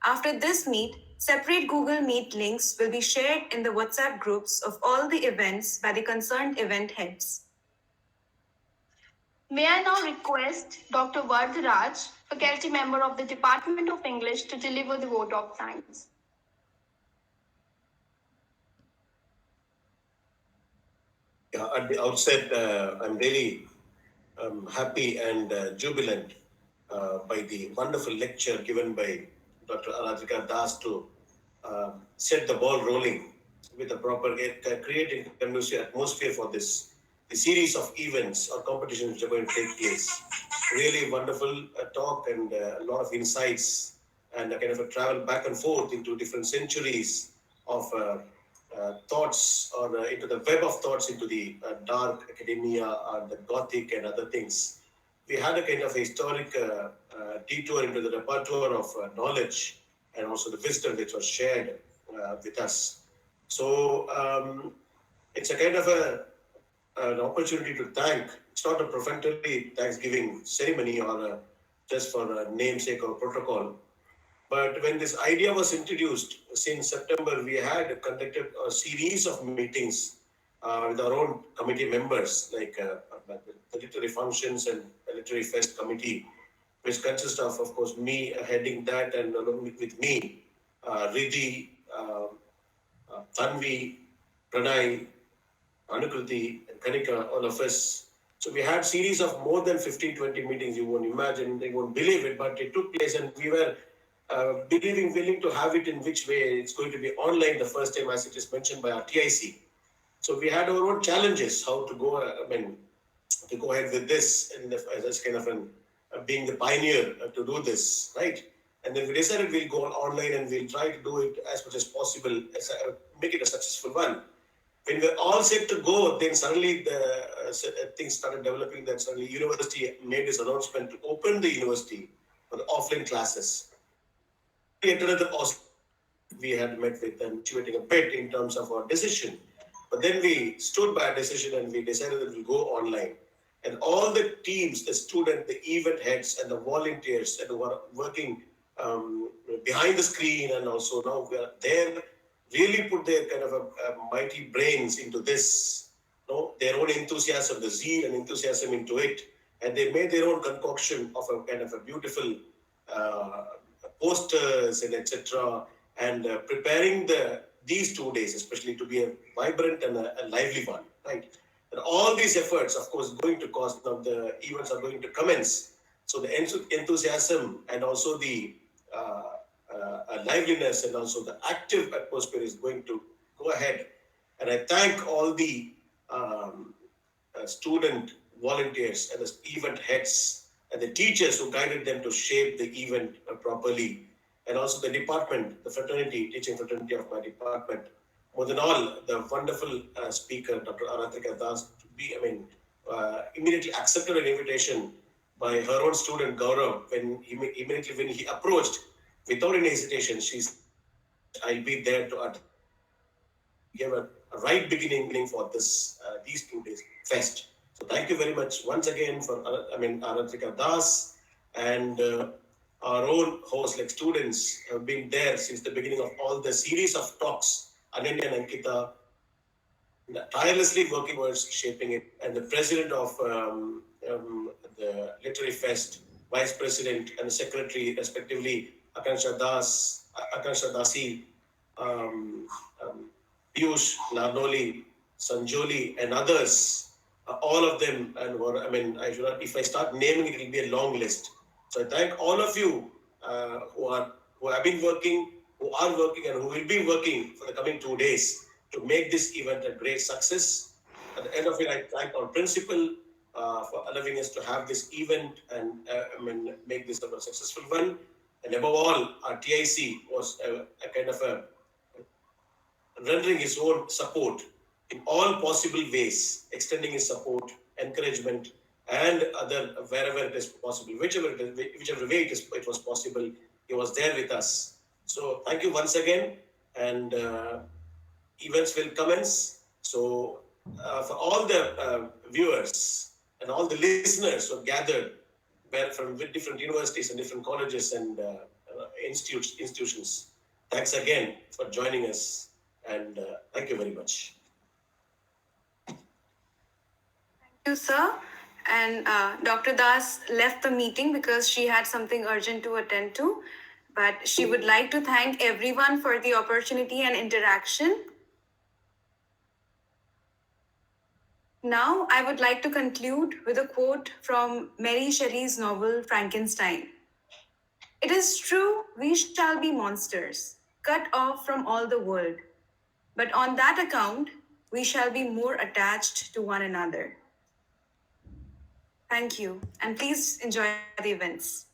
Speaker 2: After this meet, separate Google Meet links will be shared in the WhatsApp groups of all the events by the concerned event heads.
Speaker 3: May I now request Dr. Vardharaj, faculty member of the Department of English, to deliver the vote of thanks.
Speaker 13: Yeah, at the outset, I'm really happy and jubilant by the wonderful lecture given by Dr. Aradhika Das to set the ball rolling with a proper creating conducive atmosphere for this the series of events or competitions which are going to take place. Really wonderful talk and a lot of insights and a kind of a travel back and forth into different centuries of thoughts or into the web of thoughts into the dark academia or the Gothic and other things. We had a kind of a historic detour into the repertoire of knowledge and also the wisdom which was shared with us. So it's a kind of an opportunity to thank. It's not a perfunctory Thanksgiving ceremony or just for a namesake or protocol. But when this idea was introduced, since September, we had conducted a series of meetings with our own committee members, like the literary functions and literary fest committee, which consists of course, me heading that, and along with me, Riddhi, Tanvi, Pranay, Anukruti, and Kanika, all of us. So we had series of more than 15, 20 meetings. You won't imagine, they won't believe it, but it took place, and we were willing to have it in which way it's going to be online the first time, as it is mentioned by our TIC. So we had our own challenges, how to go, to go ahead with this, and as kind of being the pioneer to do this, right? And then we decided we'll go online and we'll try to do it as much as possible, make it a successful one. When we're all set to go, then suddenly the things started developing. That suddenly university made this announcement to open the university for the offline classes. Yet another we had met with and motivating a bit in terms of our decision. But then we stood by our decision and we decided that we'll go online. And all the teams, the students, the event heads, and the volunteers that were working behind the screen, and also now we are there, really put their kind of a mighty brains into this, their own enthusiasm, the zeal and enthusiasm into it. And they made their own concoction of a kind of a beautiful posters and etc. And preparing these 2 days, especially to be a vibrant and a lively one, right? And all these efforts, of course, going to cost. Now the events are going to commence. So the enthusiasm and also the liveliness and also the active atmosphere is going to go ahead. And I thank all the student volunteers and the event heads and the teachers who guided them to shape the event properly. And also the department, the fraternity, teaching fraternity of my department. More than all, the wonderful speaker, Dr. Aratrika Das, immediately accepted an invitation by her own student Gaurav when he approached without any hesitation. She said, I'll be there to give a right beginning for this these 2 days fest. So thank you very much once again for Aratrika Das, and our own hosts, like students, have been there since the beginning of all the series of talks. Ananya and Ankita, tirelessly working towards shaping it, and the president of the Literary Fest, vice president and secretary, respectively, Akansha Dasi, Piyush, Narnoli, Sanjoli, and others. All of them, and I should not, if I start naming it, will be a long list. So I thank all of you who have been working, who are working, and who will be working for the coming 2 days to make this event a great success. At the end of it, I thank our principal for allowing us to have this event and make this a successful one. And above all, our TIC was a kind of a rendering his own support in all possible ways, extending his support, encouragement, and other wherever it is possible, whichever way it was possible, he was there with us. So thank you once again, and events will commence. So for all the viewers and all the listeners who have gathered from different universities and different colleges and institutions, thanks again for joining us, and thank you very much.
Speaker 2: Thank you, sir. And Dr. Das left the meeting because she had something urgent to attend to. But she would like to thank everyone for the opportunity and interaction. Now, I would like to conclude with a quote from Mary Shelley's novel Frankenstein. It is true, we shall be monsters, cut off from all the world. But on that account, we shall be more attached to one another. Thank you, and please enjoy the events.